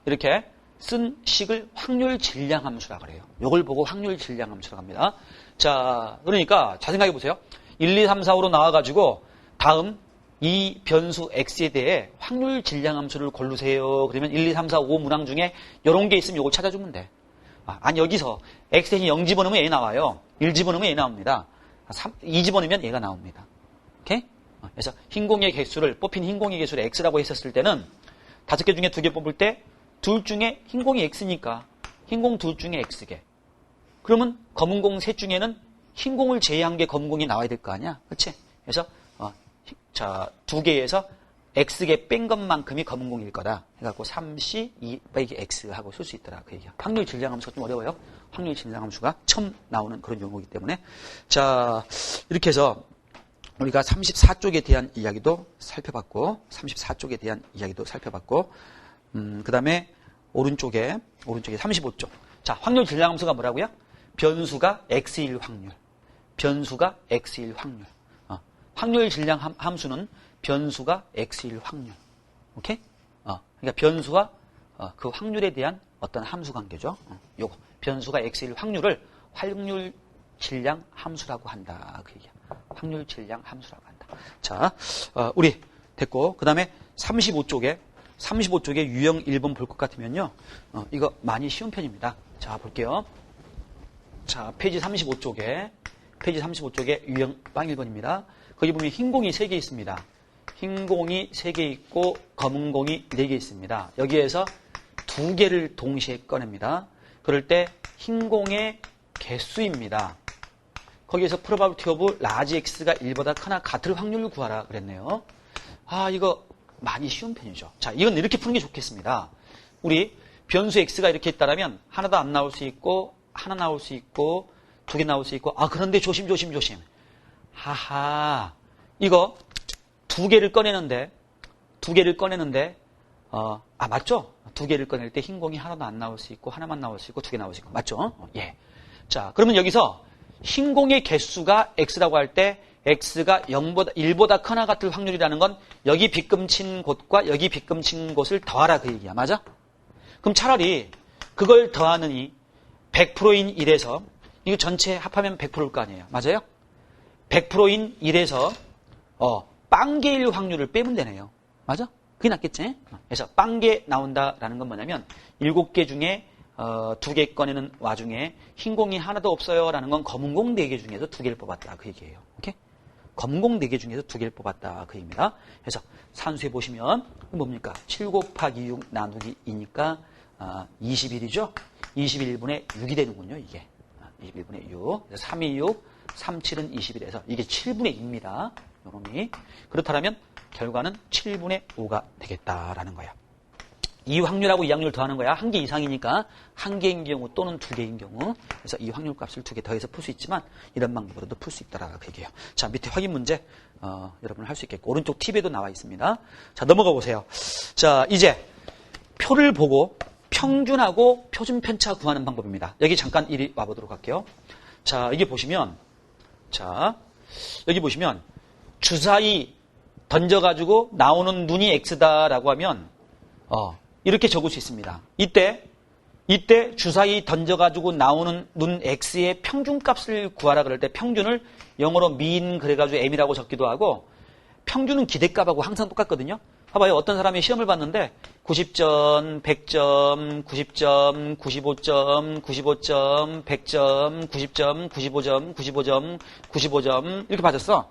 이렇게 쓴 식을 확률 질량 함수라 그래요. 요걸 보고 확률 질량 함수라고 합니다. 자, 그러니까 잘 생각해 보세요. 1, 2, 3, 4, 5로 나와가지고 다음 이 변수 x에 대해 확률 질량 함수를 고르세요. 그러면 1, 2, 3, 4, 5 문항 중에 이런 게 있으면 요걸 찾아주면 돼. 아니 여기서 x에 0 집어넣으면 얘 나와요. 1 집어넣으면 얘 나옵니다. 2 집어넣으면 얘가 나옵니다. 오케이? 그래서 흰공의 개수를 뽑힌 흰공의 개수를 x라고 했었을 때는 5개 중에 2개 뽑을 때 둘 중에 흰공이 x니까 흰공 둘 중에 x개. 그러면 검은공 셋 중에는 흰공을 제외한 게 검은공이 나와야 될 거 아니야? 그렇지? 그래서 자, 2개에서 x개 뺀 것만큼이 검은공일 거다. 해갖고 3c 2 빼기 x 하고 쓸 수 있더라. 그 얘기야. 확률 질량함수가 좀 어려워요. 확률 질량함수가 처음 나오는 그런 용어이기 때문에. 자, 이렇게 해서 우리가 34쪽에 대한 이야기도 살펴봤고, 그 다음에 오른쪽에 35쪽. 자, 확률 질량함수가 뭐라고요? 변수가 x일 확률. 확률 질량 함수는 변수가 x일 확률. 오케이? 그러니까 변수와 그 확률에 대한 어떤 함수 관계죠. 요거. 변수가 x일 확률을 확률 질량 함수라고 한다. 그 얘기야. 확률 질량 함수라고 한다. 자, 우리 됐고, 그 다음에 35쪽에 유형 1번 볼 것 같으면요. 이거 많이 쉬운 편입니다. 자, 볼게요. 자, 페이지 35쪽에 유형 빵 1번입니다. 거기 보면 흰공이 3개 있습니다. 흰공이 3개 있고 검은 공이 4개 있습니다. 여기에서 2개를 동시에 꺼냅니다. 그럴 때 흰공의 개수입니다. 거기에서 probability of large x가 1보다 크나 같을 확률을 구하라 그랬네요. 이거 많이 쉬운 편이죠. 자, 이건 이렇게 푸는 게 좋겠습니다. 우리 변수 x가 이렇게 있다면 하나도 안 나올 수 있고 하나 나올 수 있고 2개 나올 수 있고 그런데 조심. 하하. 이거 2개를 꺼내는데 맞죠? 2개를 꺼낼 때 흰공이 하나도 안 나올 수 있고 하나만 나올 수 있고 2개 나올 수 있고 맞죠? 예. 자, 그러면 여기서 흰공의 개수가 x라고 할 때 x가 1보다 크나 같을 확률이라는 건 여기 빗금친 곳과 여기 빗금친 곳을 더하라 그 얘기야. 맞아? 그럼 차라리 그걸 더하느니 100%인 1에서 이거 전체 합하면 100%일 거 아니에요. 맞아요? 100%인 1에서 빵개일 확률을 빼면 되네요. 맞아? 그게 낫겠지? 그래서 빵개 나온다라는 건 뭐냐면 7개 중에 2개 꺼내는 와중에 흰공이 하나도 없어요 라는 건 검은공 4개 중에서 2개를 뽑았다 그 얘기예요. 오케이? 검은공 4개 중에서 2개를 뽑았다 그 얘기입니다. 그래서 산수해 보시면 뭡니까? 7 곱하기 6 나누기 2니까 21이죠? 21분의 6이 되는군요. 이게 21분의 6 3이 6 3, 7은 21에서 이게 7분의 2입니다. 요놈이. 그렇다면 결과는 7분의 5가 되겠다라는 거야. 이 확률하고 이 확률 더하는 거야. 한 개 이상이니까 한 개인 경우 또는 두 개인 경우. 그래서 이 확률 값을 두 개 더해서 풀 수 있지만 이런 방법으로도 풀 수 있다라고 얘기해요. 자, 밑에 확인 문제 여러분 할 수 있겠고 오른쪽 팁에도 나와 있습니다. 자, 넘어가 보세요. 자, 이제 표를 보고 평균하고 표준 편차 구하는 방법입니다. 여기 잠깐 이리 와보도록 할게요. 자, 여기 보시면 주사위 던져가지고 나오는 눈이 x다라고 하면 이렇게 적을 수 있습니다. 이때 주사위 던져가지고 나오는 눈 x의 평균값을 구하라 그럴 때 평균을 영어로 mean 그래가지고 m이라고 적기도 하고 평균은 기대값하고 항상 똑같거든요. 봐봐요. 어떤 사람이 시험을 봤는데 90점, 100점, 90점, 95점, 95점, 100점, 90점, 95점, 95점, 95점 이렇게 맞았어.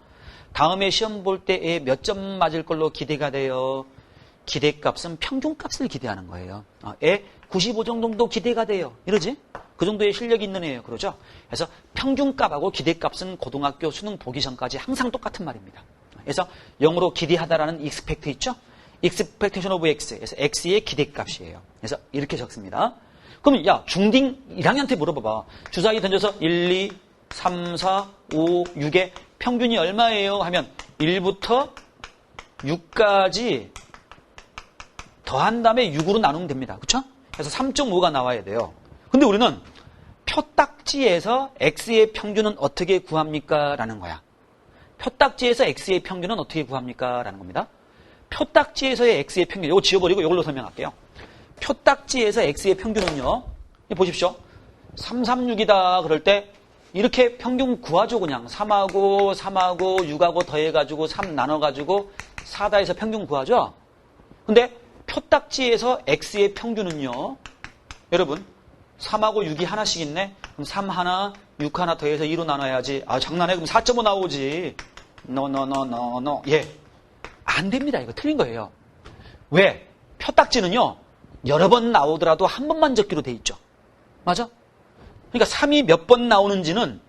다음에 시험 볼 때에 몇 점 맞을 걸로 기대가 돼요. 기대값은 평균값을 기대하는 거예요. 95 정도 기대가 돼요. 이러지? 그 정도의 실력이 있는 애예요. 그러죠? 그래서 평균값하고 기대값은 고등학교 수능 보기 전까지 항상 똑같은 말입니다. 그래서 영어로 기대하다라는 expect 있죠? expectation of x. 그래서 x의 기대값이에요. 그래서 이렇게 적습니다. 그럼 야, 중딩 1학년한테 물어봐봐. 주사위 던져서 1, 2, 3, 4, 5, 6의 평균이 얼마예요? 하면 1부터 6까지 더한 다음에 6으로 나누면 됩니다. 그렇죠? 그래서 3.5가 나와야 돼요. 근데 우리는 표딱지에서 x의 평균은 어떻게 구합니까? 라는 거야. 표딱지에서 x의 평균은 어떻게 구합니까? 라는 겁니다. 표딱지에서의 x의 평균, 이거 지워버리고 이걸로 설명할게요. 표딱지에서 x의 평균은요. 보십시오. 336이다 그럴 때 이렇게 평균 구하죠. 그냥 3하고 6하고 더해가지고 3 나눠가지고 4다 해서 평균 구하죠. 근데 표딱지에서 x의 평균은요. 여러분 3하고 6이 하나씩 있네. 그럼 3 하나 6 하나 더해서 2로 나눠야지. 아 장난해. 그럼 4.5 나오지. No. 예. 안 됩니다. 이거 틀린 거예요. 왜? 표딱지는요. 여러 번 나오더라도 한 번만 적기로 돼 있죠. 맞아? 그러니까 3이 몇 번 나오는지는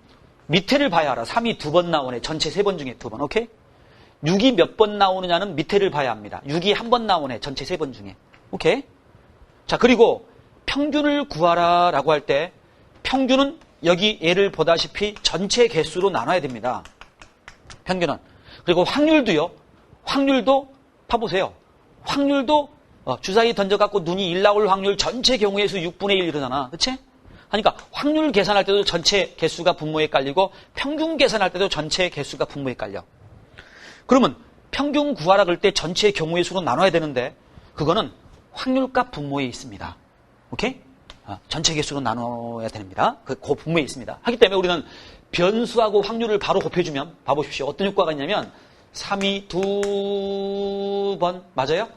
밑에를 봐야 알아. 3이 2번 나오네. 전체 3번 중에 2번. 오케이? 6이 몇 번 나오느냐는 밑에를 봐야 합니다. 6이 한 번 나오네. 전체 3번 중에. 오케이? 자, 그리고 평균을 구하라 라고 할 때 평균은 여기 얘를 보다시피 전체 개수로 나눠야 됩니다. 평균은. 그리고 확률도요. 확률도 봐보세요. 확률도 주사위 던져갖고 눈이 1 나올 확률 전체 경우의 수 6분의 1 이러잖아. 그치? 그러니까 확률 계산할 때도 전체 개수가 분모에 깔리고 평균 계산할 때도 전체 개수가 분모에 깔려. 그러면 평균 구하라 그럴 때 전체 경우의 수로 나눠야 되는데 그거는 확률값 분모에 있습니다. 오케이? 전체 개수로 나눠야 됩니다. 그 분모에 있습니다. 하기 때문에 우리는 변수하고 확률을 바로 곱해주면 봐보십시오. 어떤 효과가 있냐면 3이 2번 맞아요?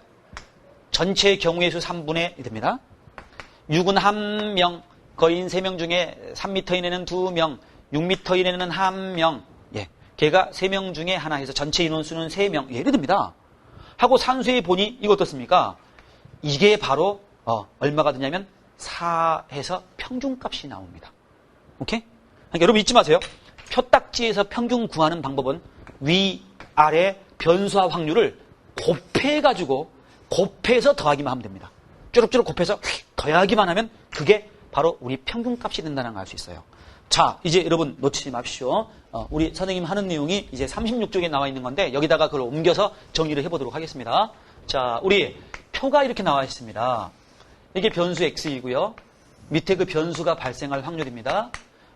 전체 경우의 수 3분의 1 됩니다. 6은 1명, 거인 3명 중에 3m 이내는 2명, 6m 이내는 1명, 예, 걔가 3명 중에 하나 해서 전체 인원수는 3명, 예, 이래 됩니다. 하고 산수해 보니 이거 어떻습니까? 이게 바로 얼마가 되냐면 4해서 평균값이 나옵니다. 오케이? 그러니까 여러분 잊지 마세요. 표딱지에서 평균 구하는 방법은 위, 아래 변수와 확률을 곱해서 더하기만 하면 됩니다. 쭈룩쭈룩 곱해서 더하기만 하면 그게 바로 우리 평균값이 된다는 걸 알 수 있어요. 자, 이제 여러분 놓치지 마십시오. 우리 선생님 하는 내용이 이제 36쪽에 나와 있는 건데 여기다가 그걸 옮겨서 정리를 해보도록 하겠습니다. 자, 우리 표가 이렇게 나와 있습니다. 이게 변수 x이고요. 밑에 그 변수가 발생할 확률입니다.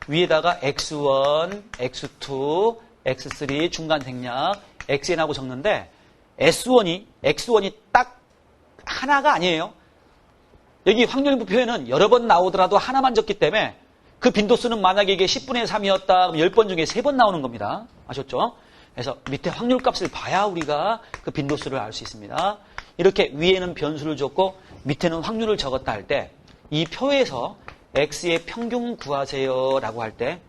위에다가 x1, x2, x3 중간 생략, xn하고 적는데 x1이 딱 하나가 아니에요. 여기 확률부 표에는 여러 번 나오더라도 하나만 적기 때문에 그 빈도수는 만약에 이게 10분의 3이었다 그럼 10번 중에 3번 나오는 겁니다. 아셨죠? 그래서 밑에 확률값을 봐야 우리가 그 빈도수를 알 수 있습니다. 이렇게 위에는 변수를 줬고 밑에는 확률을 적었다 할 때 이 표에서 x의 평균 구하세요 라고 할 때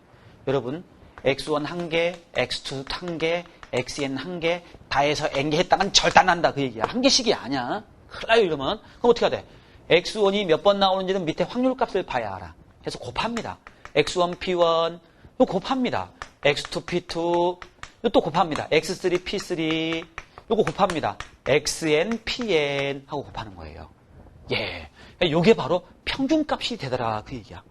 여러분 x1 1개, x2 1개, xn 1개 다 해서 n개 했다간 절대 안 난다 그 얘기야. 한 개씩이 아니야. 큰일 나요 이러면. 그럼 어떻게 해야 돼? x1이 몇 번 나오는지는 밑에 확률값을 봐야 알아. 그래서 곱합니다. x1 p1 이거 곱합니다. x2 p2 이거 또 곱합니다. x3 p3 이거 곱합니다. xn pn 하고 곱하는 거예요. 예. 요게 바로 평균값이 되더라. 그 얘기야.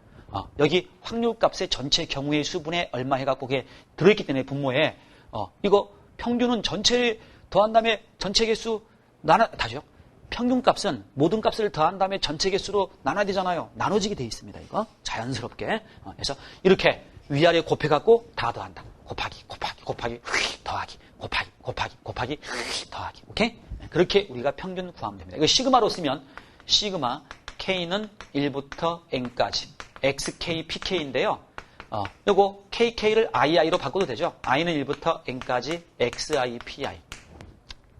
여기 확률값의 전체 경우의 수분에 얼마 해갖고 그게 들어있기 때문에 분모에, 이거 평균은 전체를 더한 다음에 전체 개수 다시요. 평균값은 모든 값을 더한 다음에 전체 개수로 나눠야 되잖아요. 나눠지게 돼 있습니다. 이거 자연스럽게. 그래서 이렇게 위아래 곱해갖고 다 더한다. 곱하기 더하기 곱하기 더하기. 오케이? 그렇게 우리가 평균 구하면 됩니다. 이거 시그마로 쓰면 시그마 K는 1부터 N까지 XK, PK인데요. 요거 KK를 II로 바꿔도 되죠. I는 1부터 N까지 XI, PI.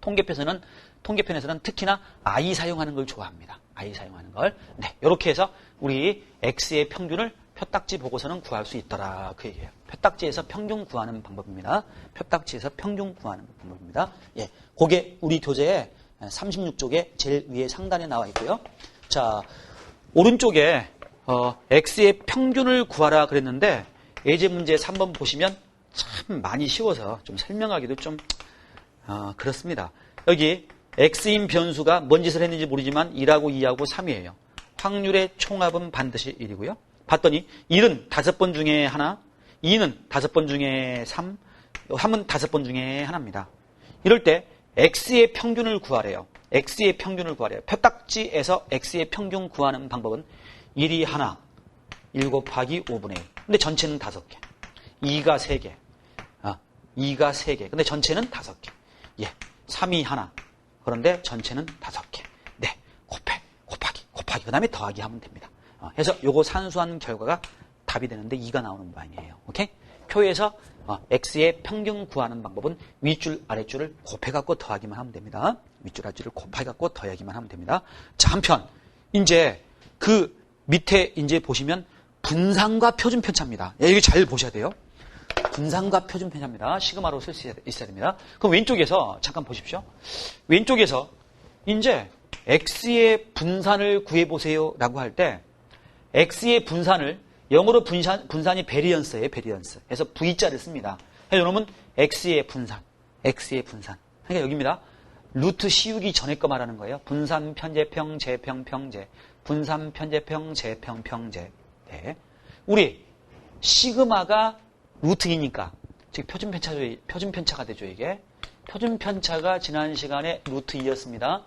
통계편에서는 특히나 I 사용하는 걸 좋아합니다. I 사용하는 걸. 네, 이렇게 해서 우리 X의 평균을 표딱지 보고서는 구할 수 있더라. 그 얘기예요. 표딱지에서 평균 구하는 방법입니다. 표딱지에서 평균 구하는 방법입니다. 예, 그게 우리 교재에 36쪽에 제일 위에 상단에 나와 있고요. 자, 오른쪽에 X의 평균을 구하라 그랬는데 예제 문제 3번 보시면 참 많이 쉬워서 좀 설명하기도 좀 그렇습니다. 여기 X인 변수가 뭔 짓을 했는지 모르지만 1하고 2하고 3이에요. 확률의 총합은 반드시 1이고요. 봤더니 1은 5번 중에 하나, 2는 5번 중에 3, 3은 5번 중에 하나입니다. 이럴 때 X의 평균을 구하래요. X의 평균을 구하래요. 표딱지에서 X의 평균 구하는 방법은 1이 하나, 1 곱하기 5분의 1. 근데 전체는 5개. 2가 3개. 2가 3개. 근데 전체는 5개. 예. 3이 하나. 그런데 전체는 5개. 네. 곱하기. 그 다음에 더하기 하면 됩니다. 그래서 요거 산수한 결과가 답이 되는데 2가 나오는 모양이에요. 오케이? 표에서 X의 평균 구하는 방법은 윗줄, 아랫줄을 곱해갖고 더하기만 하면 됩니다. 윗줄, 아랫줄을 곱해갖고 더하기만 하면 됩니다. 자, 한편, 이제 그 밑에 이제 보시면 분산과 표준 편차입니다. 예, 이거 잘 보셔야 돼요. 분산과 표준 편차입니다. 시그마로 쓸 수 있어야 됩니다. 그럼 왼쪽에서 잠깐 보십시오. 왼쪽에서 이제 X의 분산을 구해보세요 라고 할 때 X의 분산을 영어로 분산이 베리언스예요. 베리언스. 그래서 V자를 씁니다. 그래서 이놈은 X의 분산. 그러니까 여기입니다. 루트 씌우기 전에 거 말하는 거예요. 분산, 편제평, 재평, 평제. 분산, 편제평, 재평, 평제. 네. 우리 시그마가 루트 2니까 즉 표준편차가 되죠. 이게 표준편차가 지난 시간에 루트 2였습니다.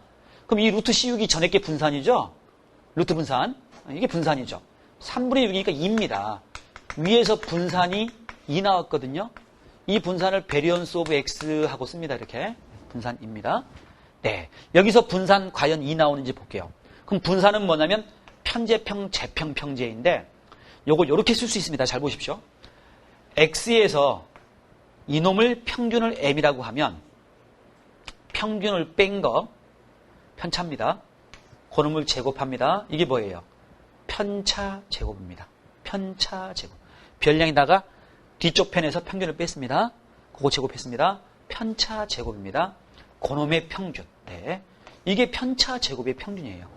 그럼 이 루트 씌우기 전에 게 분산이죠. 루트 분산. 이게 분산이죠. 3분의 6이니까 2입니다. 위에서 분산이 2 나왔거든요. 이 분산을 베리언스 오브 X하고 씁니다. 이렇게 분산입니다. 네, 여기서 분산 과연 2 나오는지 볼게요. 그럼 분산은 뭐냐면 편제평, 재평, 평제인데 요거 이렇게 쓸 수 있습니다. 잘 보십시오. X에서 이놈을 평균을 M이라고 하면 평균을 뺀 거 편차입니다. 그놈을 제곱합니다. 이게 뭐예요? 편차 제곱입니다. 편차 제곱. 별량에다가 뒤쪽 편에서 평균을 뺐습니다. 그거 제곱했습니다. 편차 제곱입니다. 그놈의 평균. 네. 이게 편차 제곱의 평균이에요.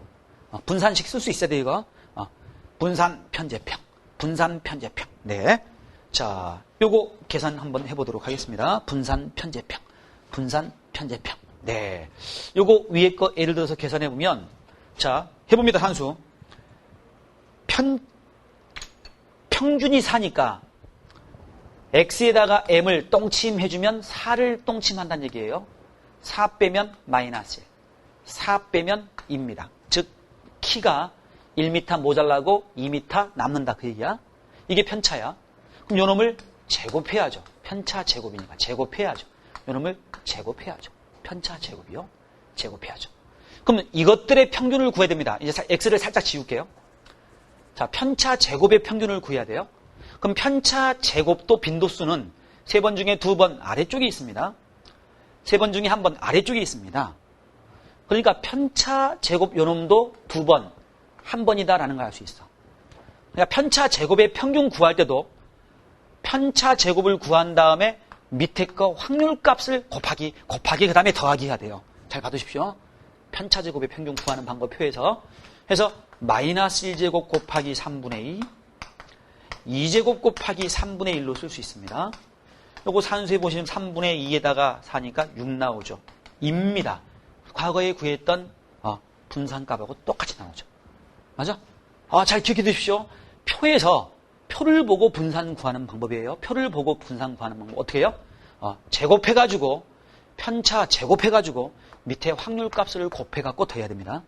분산식 쓸 수 있어야 돼요, 이거. 분산 편제평. 분산 편제평. 네. 자, 요거 계산 한번 해보도록 하겠습니다. 분산 편제평. 분산 편제평. 네. 요거 위에 거 예를 들어서 계산해보면, 자, 해봅니다, 산수. 평균이 4니까 X에다가 M을 똥침해주면 4를 똥침한다는 얘기예요. 4 빼면 마이너스 1. 4 빼면 2입니다. 즉 키가 1m 모자라고 2m 남는다 그 얘기야. 이게 편차야. 그럼 요놈을 제곱해야죠. 편차 제곱이니까 제곱해야죠. 요놈을 제곱해야죠. 편차 제곱이요. 제곱해야죠. 그럼 이것들의 평균을 구해야 됩니다. 이제 X를 살짝 지울게요. 자, 편차 제곱의 평균을 구해야 돼요. 그럼 편차 제곱도 빈도수는 3번 중에 2번 아래쪽에 있습니다. 3번 중에 1번 아래쪽에 있습니다. 그러니까 편차 제곱 요놈도 2번, 1번이다라는 걸 알 수 있어. 그러니까 편차 제곱의 평균 구할 때도 편차 제곱을 구한 다음에 밑에 거 확률값을 곱하기 그 다음에 더하기 해야 돼요. 잘 봐두십시오. 편차 제곱의 평균 구하는 방법 표에서 해서 마이너스 1제곱 곱하기 3분의 2, 2제곱 곱하기 3분의 1로 쓸 수 있습니다. 요거 산수해 보시면 3분의 2에다가 4니까 6 나오죠. 입니다. 과거에 구했던 분산값하고 똑같이 나오죠. 맞아? 잘 기억해 두십시오. 표에서 표를 보고 분산 구하는 방법이에요. 표를 보고 분산 구하는 방법 어떻게 해요? 제곱해가지고 편차 제곱해가지고 밑에 확률값을 곱해갖고 더해야 됩니다.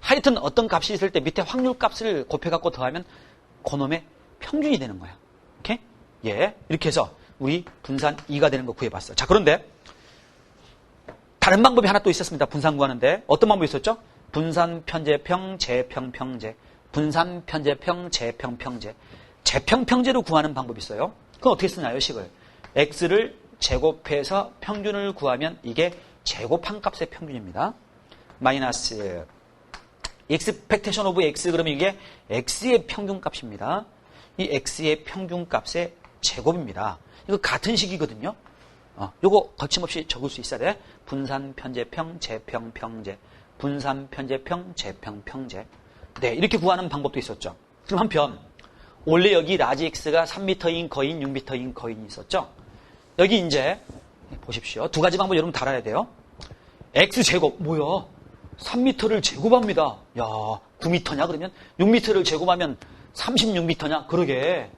하여튼 어떤 값이 있을 때 밑에 확률값을 곱해갖고 더하면 그놈의 평균이 되는 거야. 오케이? 예, 이렇게 해서 우리 분산 2가 되는 거 구해봤어요. 자, 그런데 다른 방법이 하나 또 있었습니다. 분산 구하는데 어떤 방법이 있었죠? 분산 편제평 재평평제, 분산 편제평 재평평제, 재평평제로 구하는 방법이 있어요. 그건 어떻게 쓰나요, 식을? x를 제곱해서 평균을 구하면 이게 제곱한 값의 평균입니다. 마이너스 expectation of x, 그러면 이게 x의 평균값입니다. 이 x의 평균값의 제곱입니다. 이거 같은 식이거든요. 요거 거침없이 적을 수 있어야 돼. 분산 편제평 재평평제, 분산 편제평 재평평제. 네, 이렇게 구하는 방법도 있었죠. 그럼 한편 원래 여기 라지 x가 3m인 거인, 6m인 거인이 있었죠. 여기 이제 보십시오. 두 가지 방법 여러분 다 알아야 돼요. x제곱 뭐야? 3m를 제곱합니다. 야, 9m냐 그러면 6m를 제곱하면 36m냐? 그러게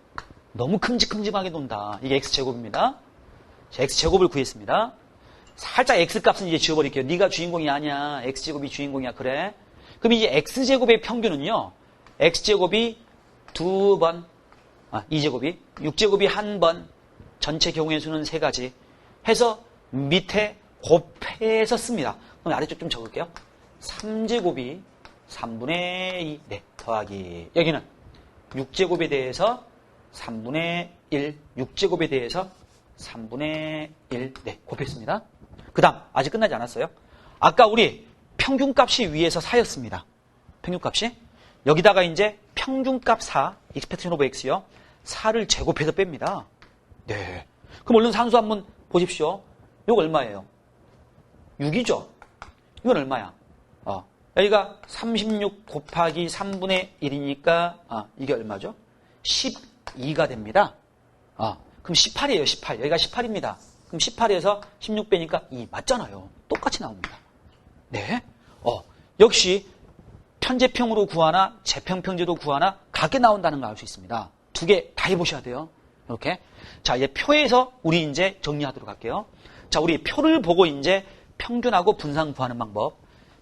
너무 큼직큼직하게 논다. 이게 x제곱입니다. 자, x제곱을 구했습니다. 살짝 x값은 이제 지워버릴게요. 네가 주인공이 아니야. x제곱이 주인공이야. 그래? 그럼 이제 x제곱의 평균은요. x제곱이 2번, 2제곱이, 6제곱이 1번, 전체 경우의 수는 3가지 해서 밑에 곱해서 씁니다. 그럼 아래쪽 좀 적을게요. 3제곱이 3분의 2, 네, 더하기. 여기는 6제곱에 대해서 3분의 1, 6제곱에 대해서 3분의 1, 네, 곱했습니다. 그 다음, 아직 끝나지 않았어요. 아까 우리 평균값이 위에서 4였습니다. 평균값이. 여기다가 이제 평균값 4, expectation of x요. 4를 제곱해서 뺍니다. 네. 그럼 얼른 산수 한번 보십시오. 이거 얼마예요? 6이죠? 이건 얼마야? 여기가 36 곱하기 3분의 1이니까, 이게 얼마죠? 12가 됩니다. 그럼 18이에요, 18. 여기가 18입니다. 그럼 18에서 16 빼니까 2 맞잖아요. 똑같이 나옵니다. 네. 역시 편제평으로 구하나 재평평제로 구하나 같게 나온다는 걸 알 수 있습니다. 두 개 다 해보셔야 돼요. 이렇게. 자, 이제 표에서 우리 이제 정리하도록 할게요. 자, 우리 표를 보고 이제 평균하고 분산 구하는 방법,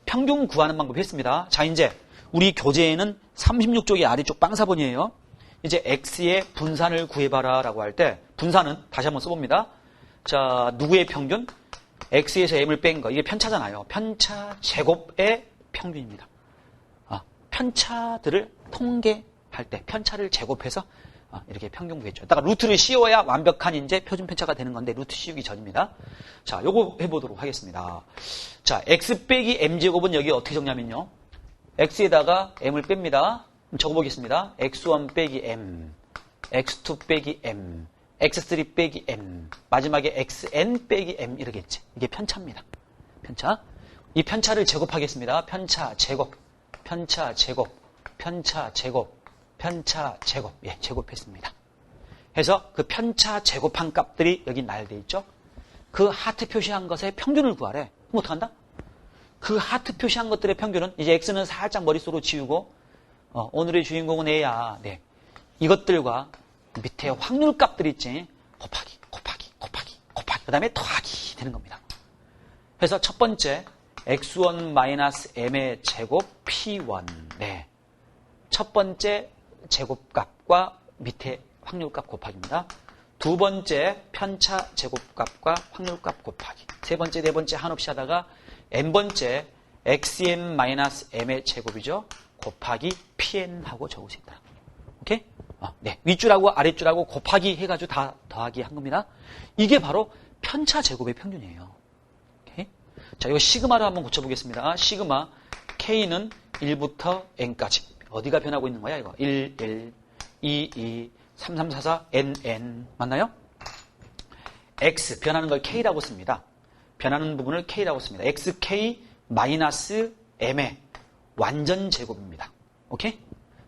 평균 구하는 방법 했습니다. 자, 이제 우리 교재에는 36쪽이 아래쪽 빵사본이에요. 이제 x의 분산을 구해봐라 라고 할 때 분산은 다시 한번 써봅니다. 자, 누구의 평균? x에서 m을 뺀 거. 이게 편차잖아요. 편차 제곱의 평균입니다. 편차들을 통계할 때 편차를 제곱해서 이렇게 평균 구했죠. 다가 루트를 씌워야 완벽한 이제 표준 편차가 되는 건데 루트 씌우기 전입니다. 자, 요거 해보도록 하겠습니다. 자, x 빼기 m제곱은 여기 어떻게 적냐면요. x에다가 m을 뺍니다. 적어보겠습니다. x1 빼기 m, x2 빼기 m, x3 빼기 m, 마지막에 xn 빼기 m 이러겠지. 이게 편차입니다. 편차. 이 편차를 제곱하겠습니다. 편차 제곱, 편차 제곱, 편차 제곱, 편차 제곱. 예, 제곱했습니다. 해서 그 편차 제곱한 값들이 여기 나열되어 있죠. 그 하트 표시한 것의 평균을 구하래. 그럼 어떡한다? 그 하트 표시한 것들의 평균은 이제 x는 살짝 머릿속으로 지우고 오늘의 주인공은 a야. 네. 이것들과 밑에 확률값들 있지. 곱하기, 곱하기, 곱하기, 곱하기. 그 다음에 더하기 되는 겁니다. 그래서 첫 번째 x1-m의 제곱 p1. 네. 첫 번째 제곱값과 밑에 확률값 곱하기입니다. 두 번째 편차 제곱값과 확률값 곱하기. 세 번째, 네 번째 한없이 하다가 n번째 xn-m의 제곱이죠. 곱하기 pn 하고 적을 수 있다. 오케이? 네. 윗줄하고 아랫줄하고 곱하기 해가지고 다 더하기 한 겁니다. 이게 바로 편차 제곱의 평균이에요. 오케이? 자, 이거 시그마로 한번 고쳐보겠습니다. 시그마 k는 1부터 n까지. 어디가 변하고 있는 거야, 이거? 1, 1, 2, 2, 3, 3, 4, 4, n, n. 맞나요? x, 변하는 걸 k라고 씁니다. 변하는 부분을 k라고 씁니다. xk 마이너스 m의 완전 제곱입니다. 오케이?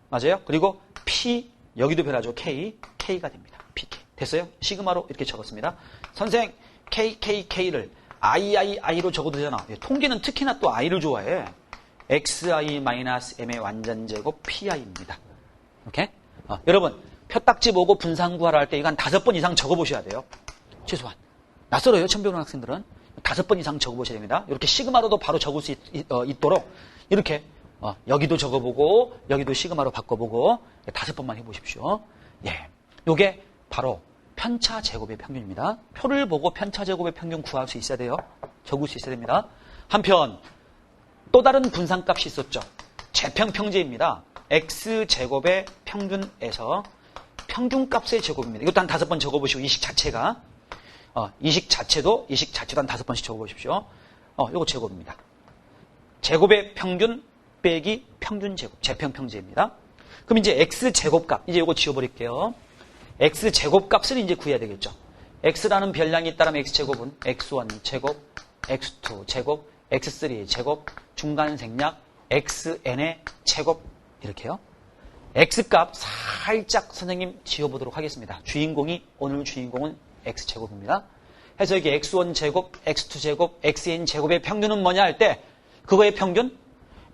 맞아요? 그리고 p, 여기도 변하죠. k가 됩니다. pk. 됐어요? 시그마로 이렇게 적었습니다. 선생, k를 ii로 적어도 되잖아. 통계는 특히나 또 i를 좋아해. xi-m의 완전제곱 pi입니다. 오케이? 여러분 표딱지 보고 분산 구하라 할 때 이거 한 5번 이상 적어보셔야 돼요. 최소한. 낯설어요. 처음 배우는 학생들은. 5번 이상 적어보셔야 됩니다. 이렇게 시그마로도 바로 적을 수 있도록 이렇게 여기도 적어보고 여기도 시그마로 바꿔보고 5번만 해보십시오. 예, 요게 바로 편차 제곱의 평균입니다. 표를 보고 편차 제곱의 평균 구할 수 있어야 돼요. 적을 수 있어야 됩니다. 한편 또 다른 분산값이 있었죠. 재평평제입니다. x제곱의 평균에서 평균값의 제곱입니다. 이것도 한 5번 적어보시고 이식 자체가 이식 자체도 한 5번씩 적어보십시오. 요거 제곱입니다. 제곱의 평균 빼기 평균 제곱, 재평평제입니다. 그럼 이제 x제곱값, 이제 요거 지워버릴게요. x제곱값을 이제 구해야 되겠죠. x라는 별량이 있다면 x제곱은 x1 제곱, x2 제곱, x3 제곱, 중간 생략, xn의 제곱 이렇게요. x값 살짝 선생님 지워보도록 하겠습니다. 오늘 주인공은 x제곱입니다. 해서 여기 x1 제곱, x2 제곱, xn 제곱의 평균은 뭐냐 할 때 그거의 평균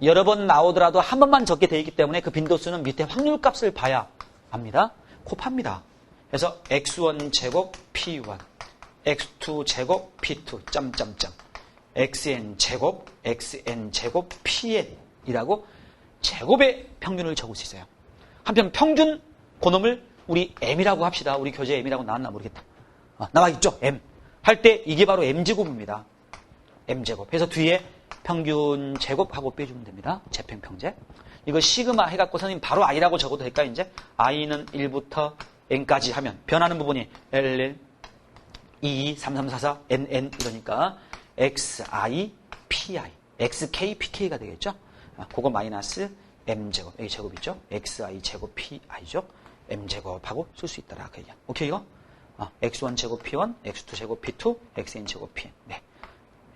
여러 번 나오더라도 한 번만 적게 되어 있기 때문에 그 빈도수는 밑에 확률값을 봐야 합니다. 곱합니다. 그래서 x1 제곱 p1, x2 제곱 p2, 점점점, xn 제곱 pn이라고 제곱의 평균을 적을 수 있어요. 한편 평균 그놈을 우리 m이라고 합시다. 우리 교재에 m이라고 나왔나 모르겠다. 나와 있죠? m. 할 때 이게 바로 m제곱입니다. m제곱. 그래서 뒤에 평균 제곱하고 빼주면 됩니다. 재평평제. 이거 시그마 해갖고 선생님 바로 i라고 적어도 될까요? 이제 i는 1부터 n까지 하면 변하는 부분이 L1, 2, 3, 3, 4, 4, NN 이러니까 xi, pi, xk, pk가 되겠죠? 그거 마이너스 m제곱, 여기 제곱 있죠? xi 제곱 pi죠? m제곱하고 쓸 수 있다라 그 얘기야. 오케이 이거? x1 제곱 p1, x2 제곱 p2, xn 제곱 pn. 네.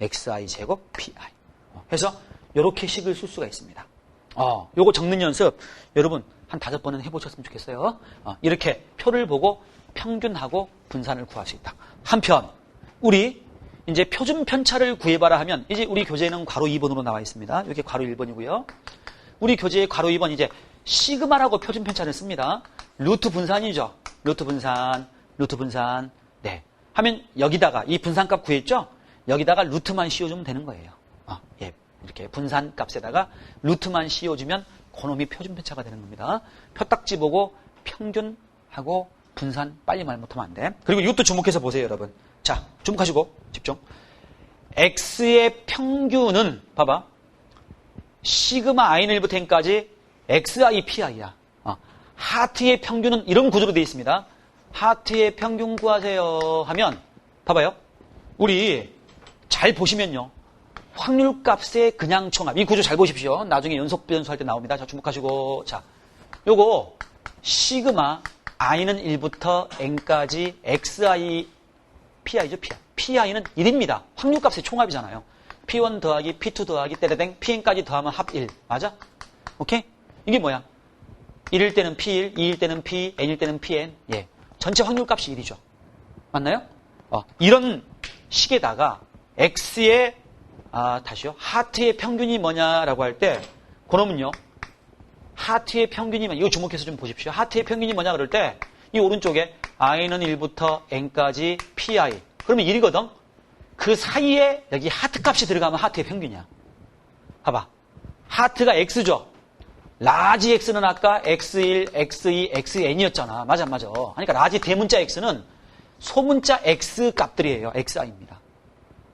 xi 제곱 pi. 해서 이렇게 식을 쓸 수가 있습니다. 요거 적는 연습 여러분 한 5번은 해보셨으면 좋겠어요. 이렇게 표를 보고 평균하고 분산을 구할 수 있다. 한편 우리 이제 표준 편차를 구해봐라 하면 이제 우리 교재에는 괄호 2번으로 나와 있습니다. 이게 괄호 1번이고요. 우리 교재의 괄호 2번 이제 시그마라고 표준 편차를 씁니다. 루트 분산이죠. 루트 분산. 네. 하면 여기다가 이 분산값 구했죠? 여기다가 루트만 씌워주면 되는 거예요. 예. 이렇게 분산값에다가 루트만 씌워주면 그놈이 표준 편차가 되는 겁니다. 표딱지 보고 평균하고 분산 빨리 말 못하면 안 돼. 그리고 이것도 주목해서 보세요, 여러분. 자, 주목하시고 집중. x의 평균은 봐봐. 시그마 i는 1부터 n까지 xi pi야. 하트의 평균은 이런 구조로 되어 있습니다. 하트의 평균 구하세요 하면 봐봐요. 우리 잘 보시면요. 확률값의 그냥 총합. 이 구조 잘 보십시오. 나중에 연속 변수 할 때 나옵니다. 자, 주목하시고. 자, 요거 시그마 i는 1부터 n까지 xi pi죠, pi. pi는 1입니다. 확률값의 총합이잖아요. p1 더하기 p2 더하기 때레댕 pn까지 더하면 합 1. 맞아? 오케이? 이게 뭐야? 1일 때는 p1, 2일 때는 p, n일 때는 pn. 예. 전체 확률값이 1이죠. 맞나요? 이런 식에다가 x의 다시요. 하트의 평균이 뭐냐라고 할 때 그놈은요. 하트의 평균이 뭐냐. 이거 주목해서 좀 보십시오. 하트의 평균이 뭐냐 그럴 때 이 오른쪽에 i는 1부터 n까지 pi. 그러면 1이거든. 그 사이에 여기 하트 값이 들어가면 하트의 평균이야. 봐봐. 하트가 x죠. 라지 x는 아까 x1, x2, xn이었잖아. 맞아. 그러니까 라지 대문자 x는 소문자 x 값들이에요. xi입니다.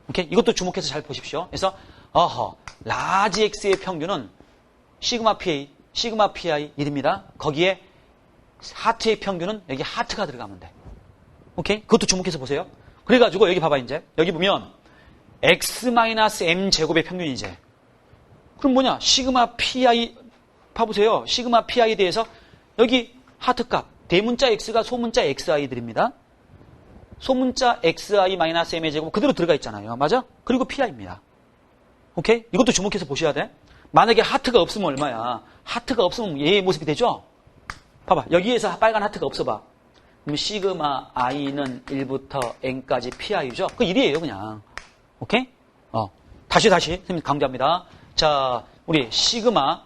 오케이? 이것도 주목해서 잘 보십시오. 그래서 라지 x의 평균은 시그마 pi 1입니다. 거기에 하트의 평균은 여기 하트가 들어가면 돼. 오케이? 그것도 주목해서 보세요. 그래가지고 여기 봐봐 이제. 여기 보면 x-m 제곱의 평균이 이제. 그럼 뭐냐? 시그마 pi 봐보세요. 시그마 pi에 대해서 여기 하트값 대문자 x가 소문자 xi들입니다. 소문자 xi-m의 제곱 그대로 들어가 있잖아요. 맞아? 그리고 pi입니다. 오케이? 이것도 주목해서 보셔야 돼. 만약에 하트가 없으면 얼마야? 하트가 없으면 얘의 모습이 되죠? 봐봐. 여기에서 빨간 하트가 없어봐. 그럼 시그마 i는 1부터 n까지 pi죠? 그 1이에요, 그냥. 오케이? 다시. 선생님 강조합니다. 자, 우리 시그마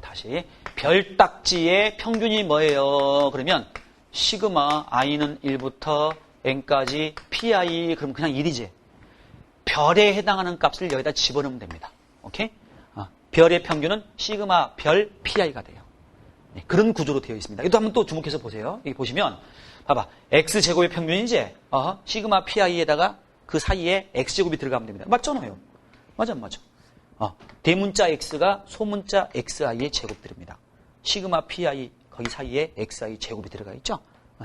다시 별딱지의 평균이 뭐예요? 그러면 시그마 i는 1부터 n까지 pi 그럼 그냥 1이지. 별에 해당하는 값을 여기다 집어넣으면 됩니다. 오케이? 별의 평균은 시그마 별 pi가 돼요. 네, 그런 구조로 되어 있습니다. 이것도 한번 또 주목해서 보세요. 여기 보시면 봐봐. x제곱의 평균이지? 시그마 pi에다가 그 사이에 x제곱이 들어가면 됩니다. 맞잖아요. 맞아. 대문자 x가 소문자 xi의 제곱들입니다. 시그마 pi 거기 사이에 xi 제곱이 들어가 있죠?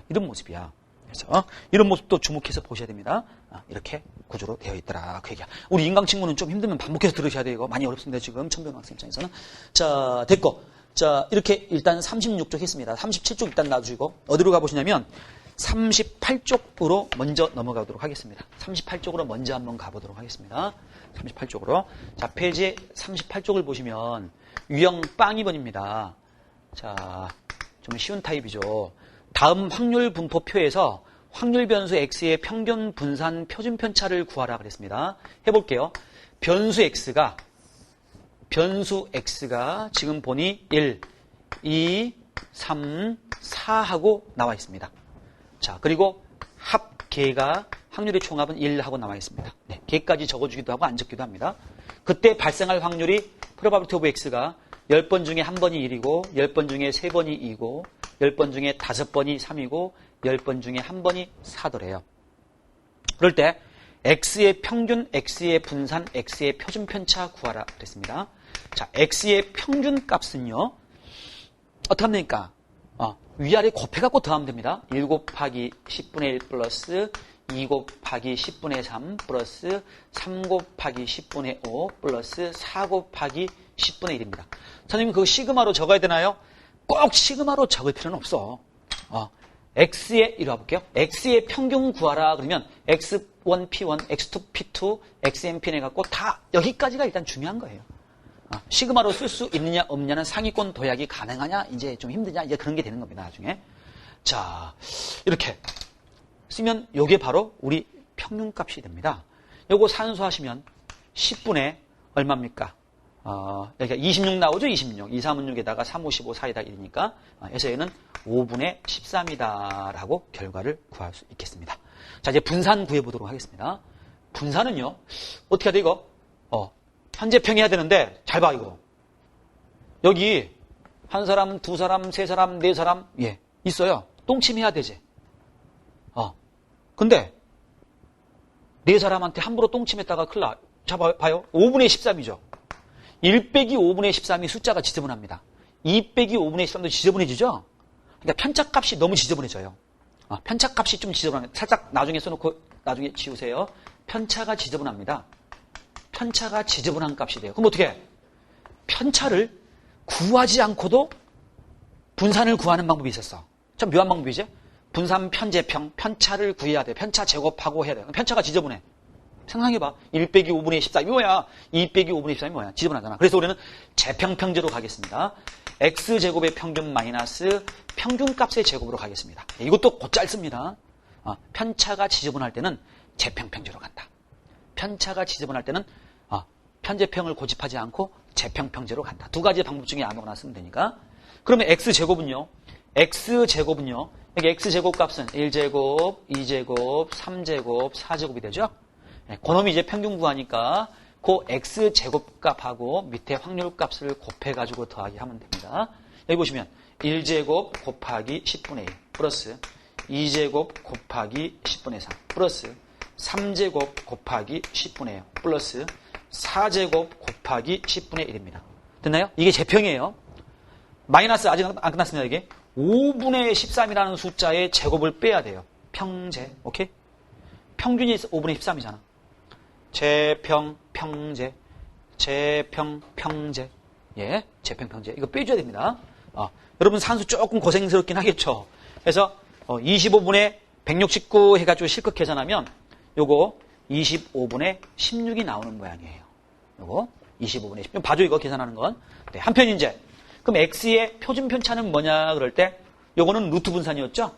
이런 모습이야. 그래서 이런 모습도 주목해서 보셔야 됩니다. 이렇게 구조로 되어 있더라. 그 얘기야. 우리 인강 친구는 좀 힘들면 반복해서 들으셔야 돼요. 이거 많이 어렵습니다. 지금 천변 학생 입장에서는. 자, 됐고. 자, 이렇게 일단 36쪽 했습니다. 37쪽 일단 놔주시고 어디로 가보시냐면 38쪽으로 먼저 넘어가도록 하겠습니다. 38쪽으로 먼저 한번 가보도록 하겠습니다. 38쪽으로. 자, 페이지 38쪽을 보시면 유형 빵 2번입니다. 자, 좀 쉬운 타입이죠. 다음 확률 분포표에서 확률 변수 x의 평균 분산 표준 편차를 구하라 그랬습니다. 해볼게요. 변수 x가 지금 보니 1, 2, 3, 4하고 나와 있습니다. 자, 그리고 합계가 확률의 총합은 1하고 나와 있습니다. 네, 계까지 적어주기도 하고 안 적기도 합니다. 그때 발생할 확률이 probability of x가 10번 중에 1번이 1이고 10번 중에 3번이 2고 10번 중에 5번이 3이고 10번 중에 1번이 4더래요. 그럴 때 x의 평균, x의 분산, x의 표준 편차 구하라 그랬습니다. 자, x의 평균 값은요. 어떻게 하면 됩니까? 위아래 곱해갖고 더하면 됩니다. 1 곱하기 10분의 1 플러스 2 곱하기 10분의 3 플러스 3 곱하기 10분의 5 플러스 4 곱하기 10분의 1입니다. 선생님 그거 시그마로 적어야 되나요? 꼭 시그마로 적을 필요는 없어. x의, 이리 와볼게요. x의 평균 구하라 그러면 x1, p1, x2, p2, xnpn 해갖고 다 여기까지가 일단 중요한 거예요. 시그마로 쓸 수 있느냐 없느냐는 상위권 도약이 가능하냐 이제 좀 힘드냐 이제 그런 게 되는 겁니다. 나중에. 자, 이렇게 쓰면 요게 바로 우리 평균값이 됩니다. 요거 산수하시면 10분의 얼마입니까? 여기가 26 나오죠? 26. 2, 3은 6에다가 3, 5, 15, 4에다 1이니까 해서 얘는 5분의 13이다 라고 결과를 구할 수 있겠습니다. 자, 이제 분산 구해보도록 하겠습니다. 분산은요, 어떻게 해야 돼, 이거? 현재평 해야 되는데, 잘 봐, 이거. 여기, 한 사람, 두 사람, 세 사람, 네 사람, 예, 있어요. 똥침해야 되지. 근데, 네 사람한테 함부로 똥침했다가 큰일 나. 자, 봐요. 5분의 13이죠. 1 빼기 5분의 13이 숫자가 지저분합니다. 2 빼기 5분의 13도 지저분해지죠? 그러니까 편차값이 너무 지저분해져요. 편차값이 좀 지저분합니다. 살짝 나중에 써놓고, 나중에 지우세요. 편차가 지저분합니다. 편차가 지저분한 값이 돼요. 그럼 어떻게 해? 편차를 구하지 않고도 분산을 구하는 방법이 있었어. 참 묘한 방법이지? 분산 편제평, 편차를 구해야 돼. 편차 제곱하고 해야 돼. 편차가 지저분해. 상상해봐. 1 빼기 5분의 13이 뭐야? 2 빼기 5분의 13이 뭐야? 지저분하잖아. 그래서 우리는 재평평제로 가겠습니다. x제곱의 평균 마이너스 평균값의 제곱으로 가겠습니다. 이것도 곧잘 씁니다. 편차가 지저분할 때는 재평평제로 간다. 편차가 지저분할 때는 편제평을 고집하지 않고 재평평제로 간다. 두 가지 방법 중에 아무거나 쓰면 되니까. 그러면 x제곱은요. 여기 x제곱 값은 1제곱, 2제곱, 3제곱, 4제곱이 되죠. 그놈이 이제 평균 구하니까 그 x제곱 값하고 밑에 확률 값을 곱해가지고 더하기 하면 됩니다. 여기 보시면 1제곱 곱하기 10분의 1 플러스 2제곱 곱하기 10분의 3 플러스 3제곱 곱하기 10분의 0 플러스 4제곱 곱하기 10분의 1입니다. 됐나요? 이게 재평이에요. 마이너스 아직 안 끝났습니다. 이게 5분의 13이라는 숫자의 제곱을 빼야 돼요. 평제. 오케이? 평균이 5분의 13이잖아. 재평평제. 재평평제. 예, 재평평제. 이거 빼줘야 됩니다. 여러분 산수 조금 고생스럽긴 하겠죠. 그래서 25분의 169 해가지고 실컷 계산하면 요거 25분의 16이 나오는 모양이에요. 요거 25분의 16. 봐줘 이거 계산하는 건. 네, 한편 이제 그럼 x의 표준 편차는 뭐냐 그럴 때 요거는 루트 분산이었죠?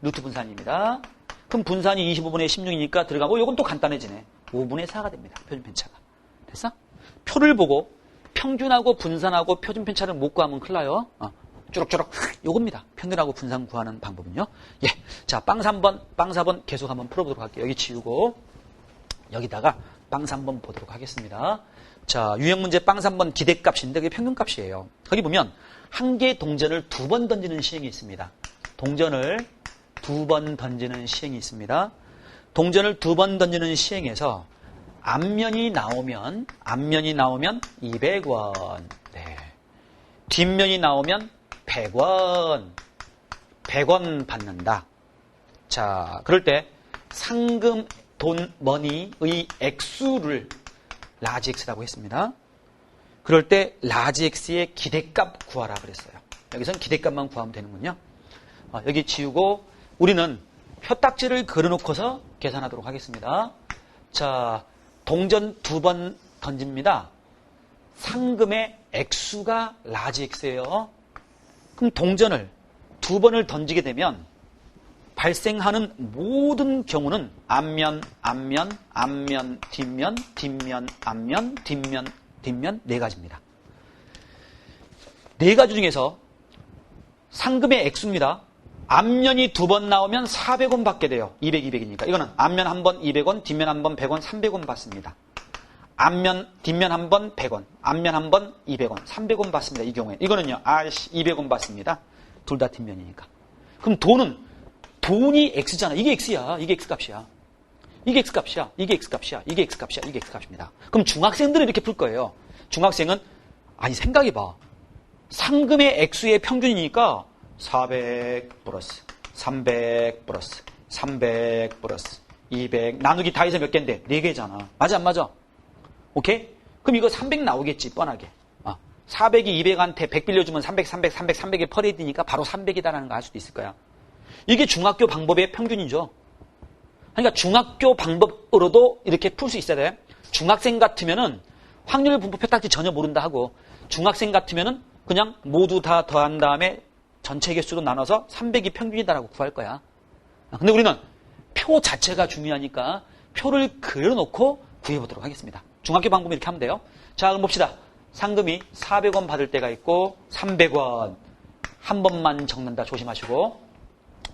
루트 분산입니다. 그럼 분산이 25분의 16이니까 들어가고 요건 또 간단해지네. 5분의 4가 됩니다. 표준 편차가. 됐어? 표를 보고 평균하고 분산하고 표준 편차를 못 구하면 큰일 나요. 쭈룩쭈룩 요겁니다. 평균하고 분산 구하는 방법은요. 예, 자, 빵 3번, 빵 4번 계속 한번 풀어보도록 할게요. 여기 지우고 여기다가 빵 3번 보도록 하겠습니다. 자, 유형 문제 빵 3번 기대값인데 그게 평균값이에요. 거기 보면 한 개의 동전을 2번 던지는 시행이 있습니다. 동전을 2번 던지는 시행이 있습니다. 동전을 2번 던지는 시행에서 앞면이 나오면 200원. 네. 뒷면이 나오면 100원. 100원 받는다. 자, 그럴 때 상금 돈 머니의 액수를 라지 X라고 했습니다. 그럴 때 라지 X의 기대값 구하라 그랬어요. 여기선 기대값만 구하면 되는군요. 여기 지우고 우리는 표딱지를 그려놓고서 계산하도록 하겠습니다. 자, 동전 2번 던집니다. 상금의 액수가 라지 X예요. 그럼 동전을 2번을 던지게 되면 발생하는 모든 경우는 앞면, 뒷면, 앞면, 뒷면 네 가지입니다. 네 가지 중에서 상금의 액수입니다. 앞면이 2번 나오면 400원 받게 돼요. 200, 200이니까. 이거는 앞면 한 번 200원, 뒷면 한 번 100원, 300원 받습니다. 앞면, 뒷면 한 번 100원, 앞면 한 번 200원, 300원 받습니다. 이 경우에. 이거는요, 200원 받습니다. 둘 다 뒷면이니까. 그럼 돈이 X잖아. 이게 X야. 이게 X값이야. 이게 X값이야. 이게 X값이야. 이게 X값이야. 이게 X값입니다. 그럼 중학생들은 이렇게 풀 거예요. 중학생은, 생각해봐. 상금의 액수의 평균이니까 400 플러스 300 플러스 300 플러스 200 나누기 다 해서 몇 개인데? 4개잖아. 맞아 안 맞아? 오케이? 그럼 이거 300 나오겠지 뻔하게. 400이 200한테 100 빌려주면 300, 300의 퍼레이드니까 바로 300이다라는 거 알 수도 있을 거야. 이게 중학교 방법의 평균이죠. 그러니까 중학교 방법으로도 이렇게 풀 수 있어야 돼. 중학생 같으면은 확률 분포 표딱지 전혀 모른다 하고 중학생 같으면은 그냥 모두 다 더한 다음에 전체 개수로 나눠서 300이 평균이다라고 구할 거야. 근데 우리는 표 자체가 중요하니까 표를 그려놓고 구해보도록 하겠습니다. 중학교 방법은 이렇게 하면 돼요. 자, 그럼 봅시다. 상금이 400원 받을 때가 있고 300원 한 번만 적는다 조심하시고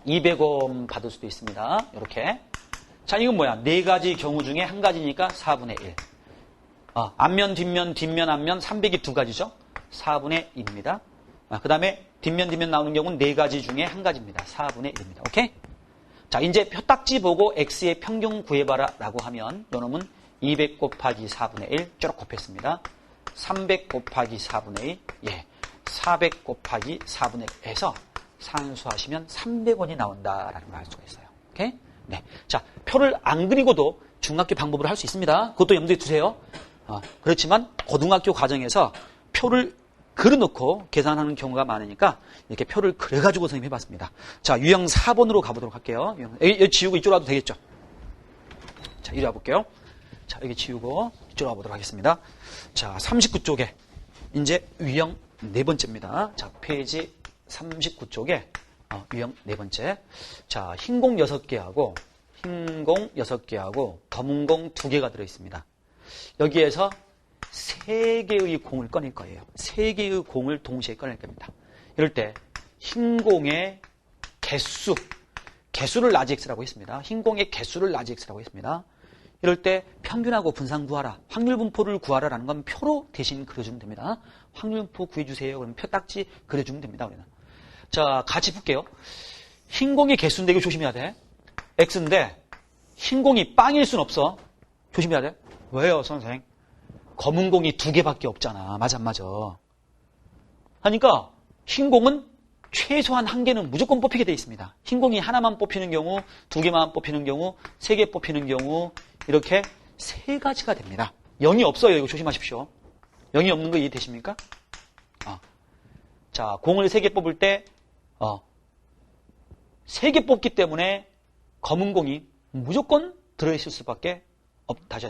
200원 받을 수도 있습니다. 이렇게. 자, 이건 뭐야? 네 가지 경우 중에 한 가지니까 4분의 1. 앞면, 뒷면, 앞면 300이 두 가지죠? 4분의 1입니다. 그 다음에 뒷면 나오는 경우는 네 가지 중에 한 가지입니다. 4분의 1입니다. 오케이? 자, 이제 표딱지 보고 X의 평균 구해봐라 라고 하면 요놈은 200 곱하기 4분의 1 쭉 곱했습니다. 300 곱하기 4분의 1, 400 곱하기 4분의 1 해서 산수하시면 300원이 나온다라는 걸 알 수가 있어요. 오케이? 네. 자, 표를 안 그리고도 중학교 방법으로 할 수 있습니다. 그것도 염두에 두세요. 그렇지만 고등학교 과정에서 표를 그려놓고 계산하는 경우가 많으니까 이렇게 표를 그려가지고 선생님 해봤습니다. 자, 유형 4번으로 가보도록 할게요. 여기 지우고 이쪽으로 와도 되겠죠? 자, 이리 와볼게요. 자, 여기 지우고 이쪽으로 와보도록 하겠습니다. 자, 39쪽에 이제 유형 네 번째입니다. 자, 페이지 39쪽에 유형 네 번째. 자, 흰 공 6개하고 검은 공 2개가 들어있습니다. 여기에서 3개의 공을 꺼낼 거예요. 3개의 공을 동시에 꺼낼 겁니다. 이럴 때 흰 공의 개수를 라지 X라고 했습니다. 흰 공의 개수를 라지 X라고 했습니다. 이럴 때 평균하고 분산 구하라, 확률 분포를 구하라라는 건 표로 대신 그려주면 됩니다. 확률 분포 구해주세요. 그러면 표딱지 그려주면 됩니다. 우리는. 자, 같이 볼게요. 흰 공의 개수인데 이거 조심해야 돼. X인데 흰 공이 빵일 순 없어. 조심해야 돼. 왜요, 선생? 검은 공이 2개밖에 없잖아. 맞아 안 맞아? 하니까 흰 공은 최소한 1개는 무조건 뽑히게 돼 있습니다. 흰 공이 하나만 뽑히는 경우, 2개만 뽑히는 경우, 3개 뽑히는 경우 이렇게 3가지가 됩니다. 0이 없어요. 이거 조심하십시오. 0이 없는 거 이해되십니까? 자, 공을 3개 뽑을 때 3개 뽑기 때문에 검은 공이 무조건 들어있을 수밖에 다시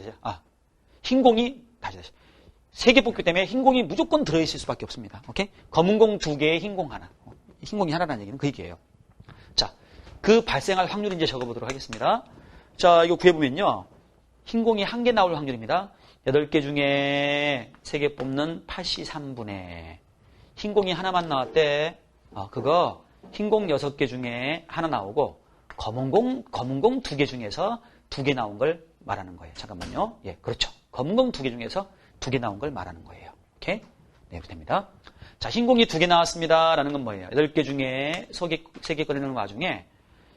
흰 공이 다시 3개 뽑기 때문에 흰 공이 무조건 들어있을 수밖에 없습니다. 오케이? 검은 공 2개에 흰 공 하나. 흰 공이 하나라는 얘기는 그 얘기예요. 자, 그 발생할 확률 이제 적어보도록 하겠습니다. 자, 이거 구해보면요. 흰 공이 1개 나올 확률입니다. 8개 중에 3개 뽑는 8C3분의 흰공이 하나만 나왔대. 그거 흰공 6개 중에 하나 나오고 검은 공 2개 중에서 2개 나온 걸 말하는 거예요. 잠깐만요. 예, 그렇죠. 검은 공 2개 중에서 2개 나온 걸 말하는 거예요. 오케이? 네, 이렇게 됩니다. 자, 흰공이 2개 나왔습니다. 라는 건 뭐예요? 8개 중에 3개 꺼내는 와중에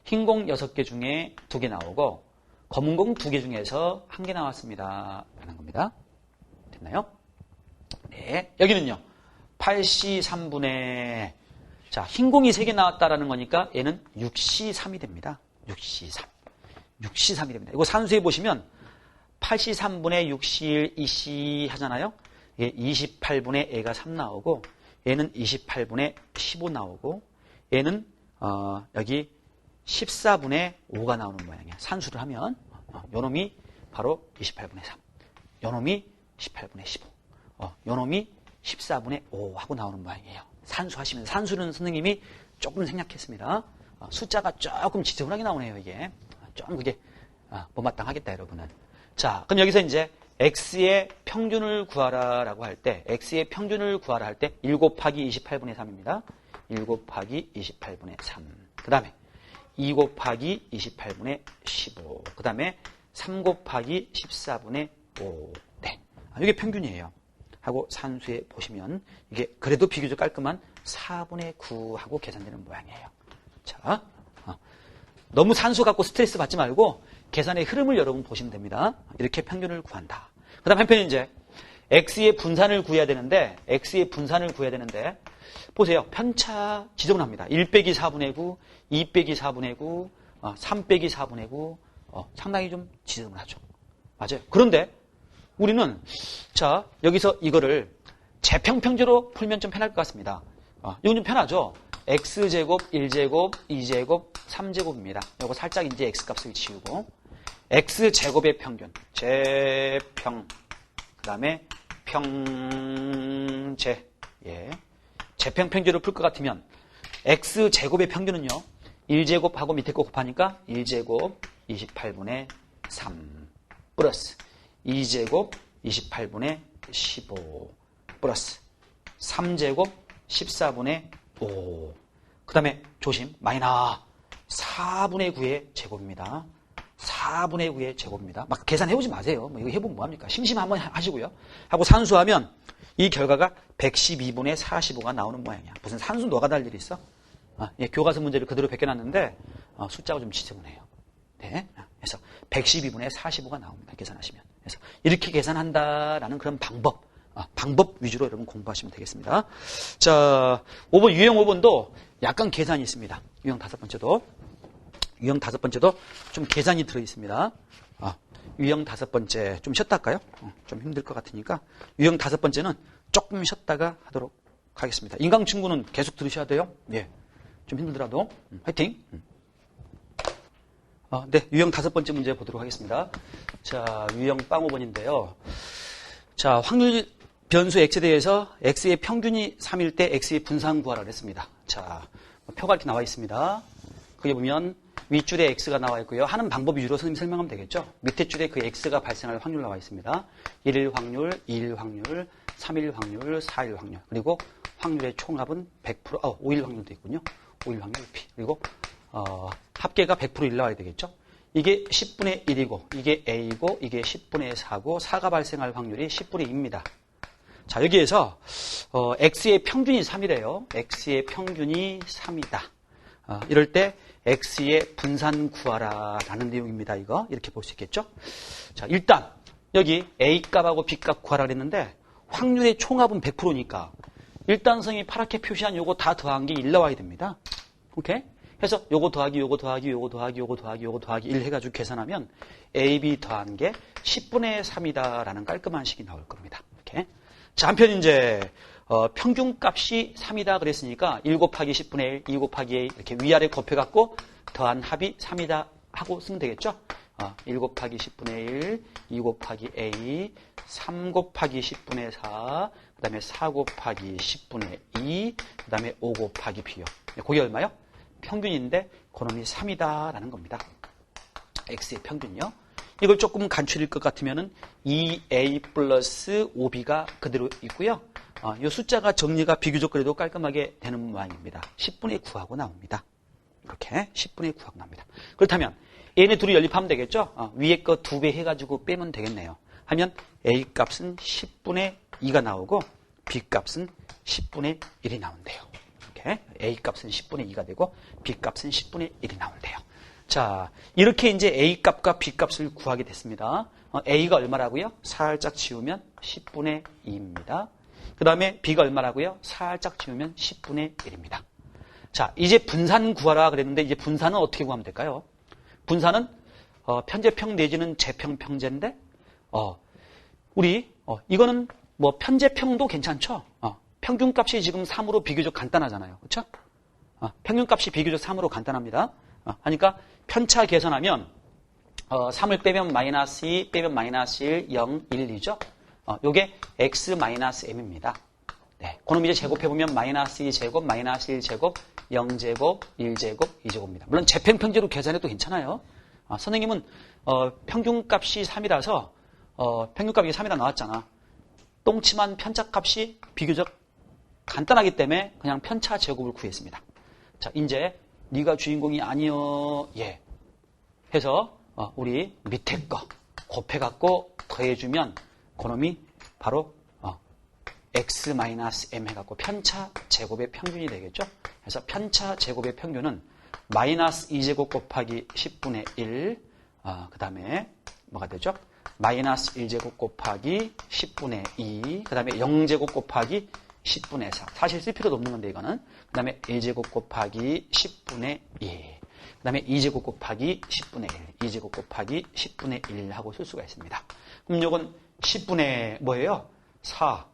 흰공 6개 중에 2개 나오고 검은 공 2개 중에서 1개 나왔습니다. 라는 겁니다. 됐나요? 네. 여기는요. 8C3분의 자, 흰공이 3개 나왔다라는 거니까 얘는 6C3이 됩니다. 6C3. 6C3이 됩니다. 이거 산수해 보시면 8C3분의 6C1, 2C 하잖아요. 이게 28분의 A가 3 나오고 얘는 28분의 15 나오고 얘는 여기 14분의 5가 나오는 모양이야. 산수를 하면 요놈이 바로 28분의 3. 요놈이 18분의 15. 요놈이 14분의 5 하고 나오는 모양이에요. 산수하시면 산수는 선생님이 조금 생략했습니다. 숫자가 조금 지저분하게 나오네요. 이게 좀 그게 못마땅하겠다 여러분은. 자, 그럼 여기서 이제 x의 평균을 구하라 라고 할 때 x의 평균을 구하라 할 때 1 곱하기 28분의 3입니다. 1 곱하기 28분의 3. 그 다음에 2 곱하기 28분의 15. 그 다음에 3 곱하기 14분의 5. 네, 이게 평균이에요. 하고 산수해 보시면 이게 그래도 비교적 깔끔한 4분의 9 하고 계산되는 모양이에요. 자, 너무 산수 갖고 스트레스 받지 말고 계산의 흐름을 여러분 보시면 됩니다. 이렇게 평균을 구한다. 그 다음 한편 이제 x의 분산을 구해야 되는데 보세요. 편차 지저분합니다. 1 빼기 4분의 9, 2 빼기 4분의 9, 3 빼기 4분의 9 상당히 좀 지저분하죠. 맞아요. 그런데 우리는 자 여기서 이거를 재평평제로 풀면 좀 편할 것 같습니다. 이건 좀 편하죠. x제곱, 1제곱, 2제곱, 3제곱입니다. 이거 살짝 이제 x값을 지우고 x제곱의 평균, 재평, 그 다음에 평제. 예. 재평평제로 풀 것 같으면 x제곱의 평균은요. 1제곱하고 밑에 거 곱하니까 1제곱 28분의 3 플러스 2제곱 28분의 15 플러스 3제곱 14분의 5. 그 다음에 조심 많이 나와. 4분의 9의 제곱입니다. 4분의 9의 제곱입니다. 막 계산해오지 마세요. 이거 해보면 뭐합니까? 심심하면 한번 하시고요. 하고 산수하면 이 결과가 112분의 45가 나오는 모양이야. 무슨 산수 노가다 할 일이 있어? 예, 교과서 문제를 그대로 베껴놨는데 숫자가 좀 지저분해요. 네. 그래서 112분의 45가 나옵니다. 계산하시면. 그래서 이렇게 계산한다라는 그런 방법 위주로 여러분 공부하시면 되겠습니다. 자, 5번 유형 5번도 약간 계산이 있습니다. 유형 5번째도 좀 계산이 들어 있습니다. 유형 5번째 좀 쉬었다 할까요? 좀 힘들 것 같으니까 유형 5번째는 조금 쉬었다가 하도록 하겠습니다. 인강친구는 계속 들으셔야 돼요. 예, 좀 힘들더라도 화이팅. 네, 유형 5번째 문제 보도록 하겠습니다. 자, 유형 빵 5번인데요. 자, 확률 변수 x에 대해서 x의 평균이 3일 때 x의 분산 구하라고 했습니다. 자, 표가 이렇게 나와 있습니다. 거기 보면 윗줄에 x가 나와 있고요. 하는 방법 위주로 선생님이 설명하면 되겠죠. 밑에 줄에 그 x가 발생할 확률 나와 있습니다. 1일 확률, 2일 확률, 3일 확률, 4일 확률. 그리고 확률의 총합은 100%, 5일 확률도 있군요. 5일 확률 p. 그리고 합계가 100% 나와야 되겠죠. 이게 10분의 1이고 이게 a이고 이게 10분의 4고 4가 발생할 확률이 10분의 2입니다. 자, 여기에서 x의 평균이 3이래요. x의 평균이 3이다. 이럴 때 x의 분산 구하라 라는 내용입니다. 이거 이렇게 볼 수 있겠죠. 자, 일단 여기 a값하고 b값 구하라 그랬는데 확률의 총합은 100%니까 일단 선생님이 파랗게 표시한 요거 다 더한 게 1 나와야 됩니다. 오케이? 그래서 요거 더하기 요거 더하기 요거 더하기 요거 더하기 요거 더하기 1 해가지고 계산하면 AB 더한 게 10분의 3이다 라는 깔끔한 식이 나올 겁니다. 이렇게. 자, 한편 이제 평균값이 3이다 그랬으니까 1 곱하기 10분의 1, 2 곱하기 A 이렇게 위아래 곱해갖고 더한 합이 3이다 하고 쓰면 되겠죠. 1 곱하기 10분의 1, 2 곱하기 A, 3 곱하기 10분의 4, 그 다음에 4 곱하기 10분의 2, 그 다음에 5 곱하기 B요. 그게 얼마요? 평균인데 그놈이 3이다 라는 겁니다. X의 평균이요. 이걸 조금 간추릴 것 같으면은 2a 플러스 5b가 그대로 있고요. 이 숫자가 정리가 비교적 그래도 깔끔하게 되는 모양입니다. 10분의 9하고 나옵니다. 이렇게 10분의 9하고 나옵니다. 그렇다면 얘네 둘이 연립하면 되겠죠? 위에 거 2배 해가지고 빼면 되겠네요. 하면 a 값은 10분의 2가 나오고 b 값은 10분의 1이 나온대요. 이렇게 a 값은 10분의 2가 되고 b 값은 10분의 1이 나온대요. 자, 이렇게 이제 a 값과 b 값을 구하게 됐습니다. a가 얼마라고요? 살짝 지우면 10분의 2입니다. 그 다음에 b가 얼마라고요? 살짝 지우면 10분의 1입니다. 자, 이제 분산 구하라 그랬는데 이제 분산은 어떻게 구하면 될까요? 분산은 편제평 내지는 재평-평제인데 우리 이거는 뭐 편제평도 괜찮죠? 평균값이 지금 3으로 비교적 간단하잖아요. 그렇죠? 평균값이 비교적 3으로 간단합니다. 하니까 편차 계산하면 3을 빼면 마이너스 2, 빼면 마이너스 1, 0, 1, 2죠? 요게 x 마이너스 m입니다. 네, 그럼 이제 제곱해보면 마이너스 2제곱, 마이너스 1제곱, 0제곱, 1제곱, 2제곱입니다. 물론 재평평제로 계산해도 괜찮아요. 선생님은 평균값이 3이라서 평균값이 3이라 나왔잖아. 똥침한 편차값이 비교적 간단하기 때문에 그냥 편차 제곱을 구했습니다. 자, 이제 네가 주인공이 아니여 예 해서 우리 밑에 거 곱해갖고 더해주면 그놈이 바로 x-m 해갖고 편차 제곱의 평균이 되겠죠. 그래서 편차 제곱의 평균은 마이너스 2제곱 곱하기 10분의 1, 그 다음에 뭐가 되죠? 마이너스 1제곱 곱하기 10분의 2, 그 다음에 0제곱 곱하기 10분의 4. 사실 쓸 필요도 없는 건데 이거는. 그 다음에 1제곱 곱하기 10분의 2. 그 다음에 2제곱 곱하기 10분의 1. 2제곱 곱하기 10분의 1 하고 쓸 수가 있습니다. 그럼 요건 10분의 뭐예요? 4,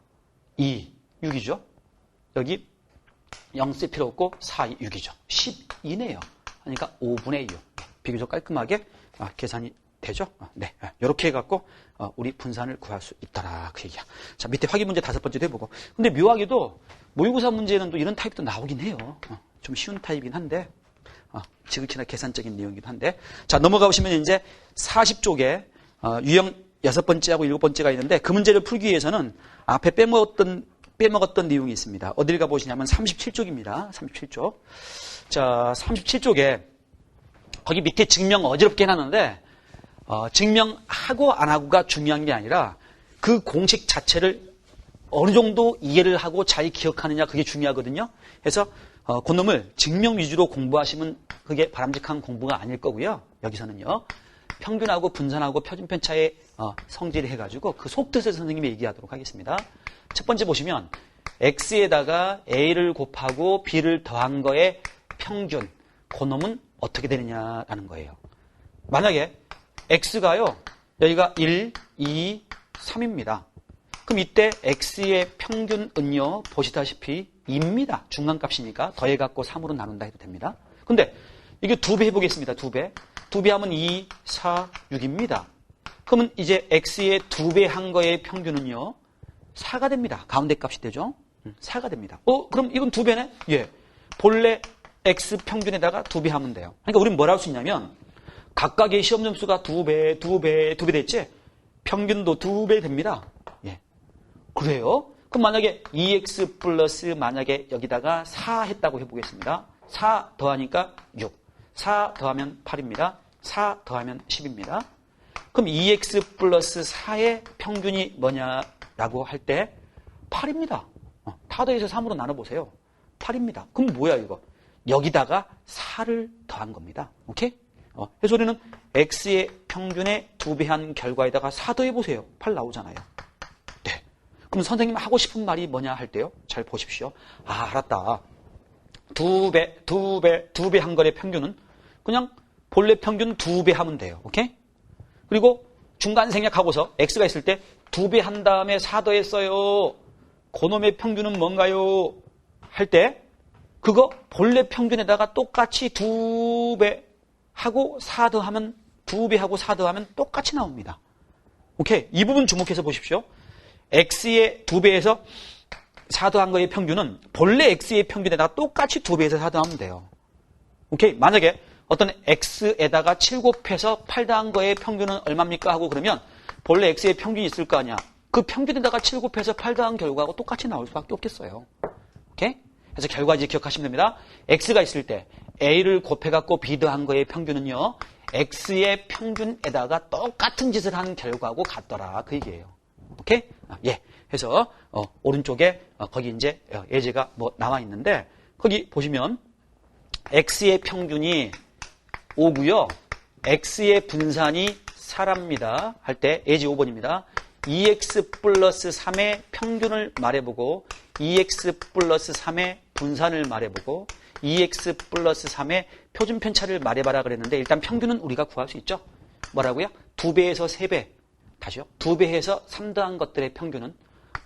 2, 6이죠. 여기 0 쓸 필요 없고 4, 2, 6이죠. 12네요. 그러니까 5분의 6. 비교적 깔끔하게 계산이 되죠? 네. 이렇게 해갖고 우리 분산을 구할 수 있더라. 그 얘기야. 자, 밑에 확인 문제 5번째도 해보고. 근데 묘하게도 모의고사 문제는 또 이런 타입도 나오긴 해요. 좀 쉬운 타입이긴 한데 지극히나 계산적인 내용이긴 한데. 자, 넘어가 보시면 이제 40쪽에 유형 6번째하고 7번째가 있는데 그 문제를 풀기 위해서는 앞에 빼먹었던 내용이 있습니다. 어딜 가보시냐면 37쪽입니다. 37쪽. 자, 37쪽에 거기 밑에 증명 어지럽게 해놨는데 증명하고 안 하고가 중요한 게 아니라 그 공식 자체를 어느 정도 이해를 하고 잘 기억하느냐 그게 중요하거든요. 그래서 그놈을 증명 위주로 공부하시면 그게 바람직한 공부가 아닐 거고요. 여기서는요. 평균하고 분산하고 표준편차의 성질을 해가지고 그 속뜻을 선생님이 얘기하도록 하겠습니다. 첫 번째 보시면 x에다가 a를 곱하고 b를 더한 거의 평균 그놈은 어떻게 되느냐라는 거예요. 만약에 x가요 여기가 1, 2, 3입니다. 그럼 이때 x의 평균은요 보시다시피 2입니다. 중간값이니까 더해갖고 3으로 나눈다 해도 됩니다. 근데 이게 2배 해보겠습니다. 2배. 2배 하면 2, 4, 6입니다. 그러면 이제 x의 2배 한 거의 평균은요 4가 됩니다. 가운데 값이 되죠. 4가 됩니다. 그럼 이건 2배네? 예. 본래 x 평균에다가 2배 하면 돼요. 그러니까 우리는 뭘 할 수 있냐면 각각의 시험 점수가 2배 됐지? 평균도 2배 됩니다. 예. 그래요? 그럼 만약에 2x 플러스 만약에 여기다가 4 했다고 해보겠습니다. 4 더하니까 6. 4 더하면 8입니다. 4 더하면 10입니다. 그럼 2x 플러스 4의 평균이 뭐냐라고 할 때 8입니다. 다 더해서 3으로 나눠보세요. 8입니다. 그럼 뭐야 이거? 여기다가 4를 더한 겁니다. 오케이? 그래서 우리는 x의 평균에 2배한 결과에다가 4 더해보세요. 8 나오잖아요. 네. 그럼 선생님 하고 싶은 말이 뭐냐 할 때요. 잘 보십시오. 알았다. 2배 한 거의 평균은 그냥 본래 평균 2배 하면 돼요. 오케이? 그리고 중간 생략하고서 x가 있을 때 2배 한 다음에 4 더했어요. 그놈의 평균은 뭔가요? 할 때 그거 본래 평균에다가 똑같이 2배 하고 4 더하면 2배 하고 4 더하면 똑같이 나옵니다. 오케이? 이 부분 주목해서 보십시오. x의 2배에서 4 더한 거의 평균은 본래 x의 평균에다가 똑같이 2배에서 4 더하면 돼요. 오케이? 만약에 어떤 x에다가 7 곱해서 8 더한 거의 평균은 얼마입니까? 하고 그러면 본래 x의 평균이 있을 거 아니야. 그 평균에다가 7 곱해서 8 더한 결과하고 똑같이 나올 수밖에 없겠어요. 오케이? 그래서 결과 이제 기억하시면 됩니다. x가 있을 때 a를 곱해갖고 b 더한 거의 평균은요. x의 평균에다가 똑같은 짓을 하는 결과하고 같더라. 그 얘기예요. 오케이? 예. 그래서 오른쪽에 거기 이제 예제가 뭐 나와 있는데 거기 보시면 x의 평균이 5고요. x의 분산이 4랍니다. 할 때 예제 5번입니다. 2x 플러스 3의 평균을 말해보고 2x 플러스 3의 분산을 말해보고 2x 플러스 3의 표준 편차를 말해봐라 그랬는데 일단 평균은 우리가 구할 수 있죠. 뭐라고요? 2배에서 3배. 다시요. 2배에서 3 더한 것들의 평균은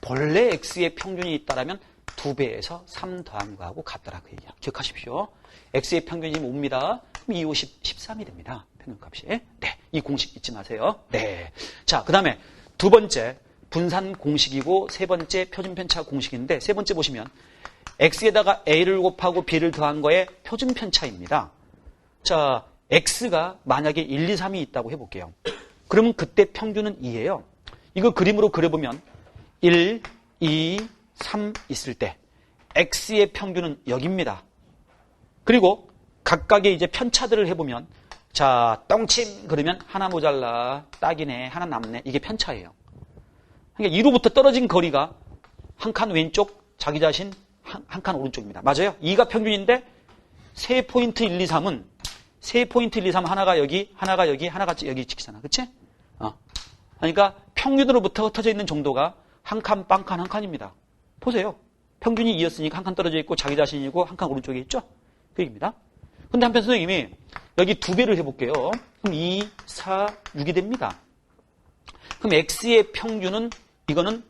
본래 x의 평균이 있다라면 2배에서 3 더한 거하고 같더라 그 얘기야. 기억하십시오. x의 평균이 5입니다. 그럼 2, 5, 13이 됩니다. 평균값이. 네. 이 공식 잊지 마세요. 네. 자, 그 다음에 두 번째 분산 공식이고 세 번째 표준 편차 공식인데 세 번째 보시면 x에다가 a를 곱하고 b를 더한 거의 표준 편차입니다. 자, x가 만약에 1, 2, 3이 있다고 해볼게요. 그러면 그때 평균은 2예요. 이거 그림으로 그려보면 1, 2, 3 있을 때 x의 평균은 여기입니다. 그리고 각각의 이제 편차들을 해보면 자, 똥침 그러면 하나 모자라, 딱이네, 하나 남네. 이게 편차예요. 그러니까 2로부터 떨어진 거리가 한 칸 왼쪽, 자기 자신 한 칸 오른쪽입니다. 맞아요? 2가 평균인데 3포인트 1, 2, 3은 3포인트 1, 2, 3 하나가 여기, 하나가 여기, 하나가 여기 찍히잖아. 그치? 그러니까 평균으로부터 흩어져 있는 정도가 한 칸, 빵칸, 한 칸입니다. 보세요. 평균이 2였으니까 한 칸 떨어져 있고 자기 자신이고 한 칸 오른쪽에 있죠? 그 얘기입니다. 근데 한편 선생님이 여기 2배를 해볼게요. 그럼 2, 4, 6이 됩니다. 그럼 x의 평균은 이거는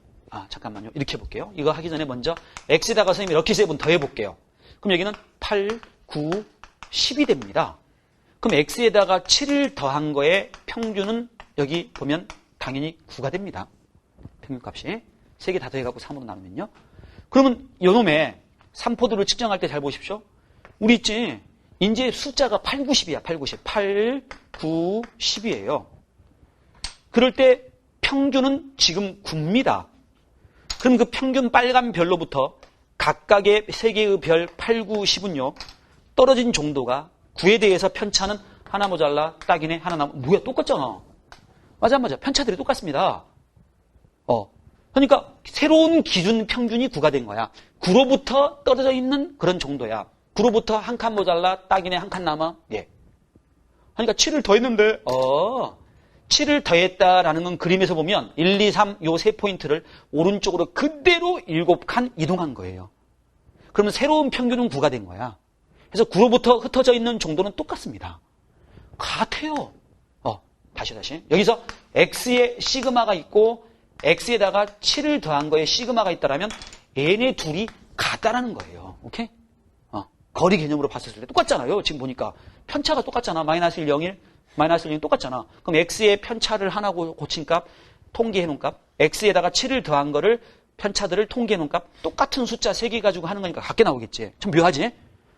잠깐만요. 이렇게 해볼게요. 이거 하기 전에 먼저 x에다가 선생님이 럭키 세븐 더 해볼게요. 그럼 여기는 8, 9, 10이 됩니다. 그럼 x에다가 7을 더한 거의 평균은 여기 보면 당연히 9가 됩니다. 평균값이. 3개 다 더해갖고 3으로 나누면요. 그러면 요놈의 3포드를 측정할 때 잘 보십시오. 우리 있지? 이제 숫자가 8, 90이야. 8, 90. 8, 9, 10이에요. 그럴 때 평균은 지금 9입니다. 그럼 그 평균 빨간 별로부터 각각의 3개의 별 8, 9, 10은요. 떨어진 정도가 9에 대해서 편차는 하나 모자라, 딱이네, 하나 남아. 뭐야, 똑같잖아. 맞아, 맞아. 편차들이 똑같습니다. 그러니까 새로운 기준 평균이 9가 된 거야. 9로부터 떨어져 있는 그런 정도야. 9로부터 한 칸 모자라, 딱이네, 한 칸 남아. 예. 그러니까 7을 더했는데, 7을 더했다라는 건 그림에서 보면 1, 2, 3 요 세 포인트를 오른쪽으로 그대로 7칸 이동한 거예요. 그러면 새로운 평균은 9가 된 거야. 그래서 9로부터 흩어져 있는 정도는 똑같습니다. 같아요. 다시. 여기서 x에 시그마가 있고 x에다가 7을 더한 거에 시그마가 있다라면 얘네 둘이 같다라는 거예요. 오케이? 거리 개념으로 봤을 때 똑같잖아요. 지금 보니까 편차가 똑같잖아. 마이너스 1, 0, 1, 마이너스 1, 0 똑같잖아. 그럼 x의 편차를 하나 고친 값, 통계해 놓은 값, x에다가 7을 더한 거를 편차들을 통계해 놓은 값, 똑같은 숫자 3개 가지고 하는 거니까 같게 나오겠지. 좀 묘하지?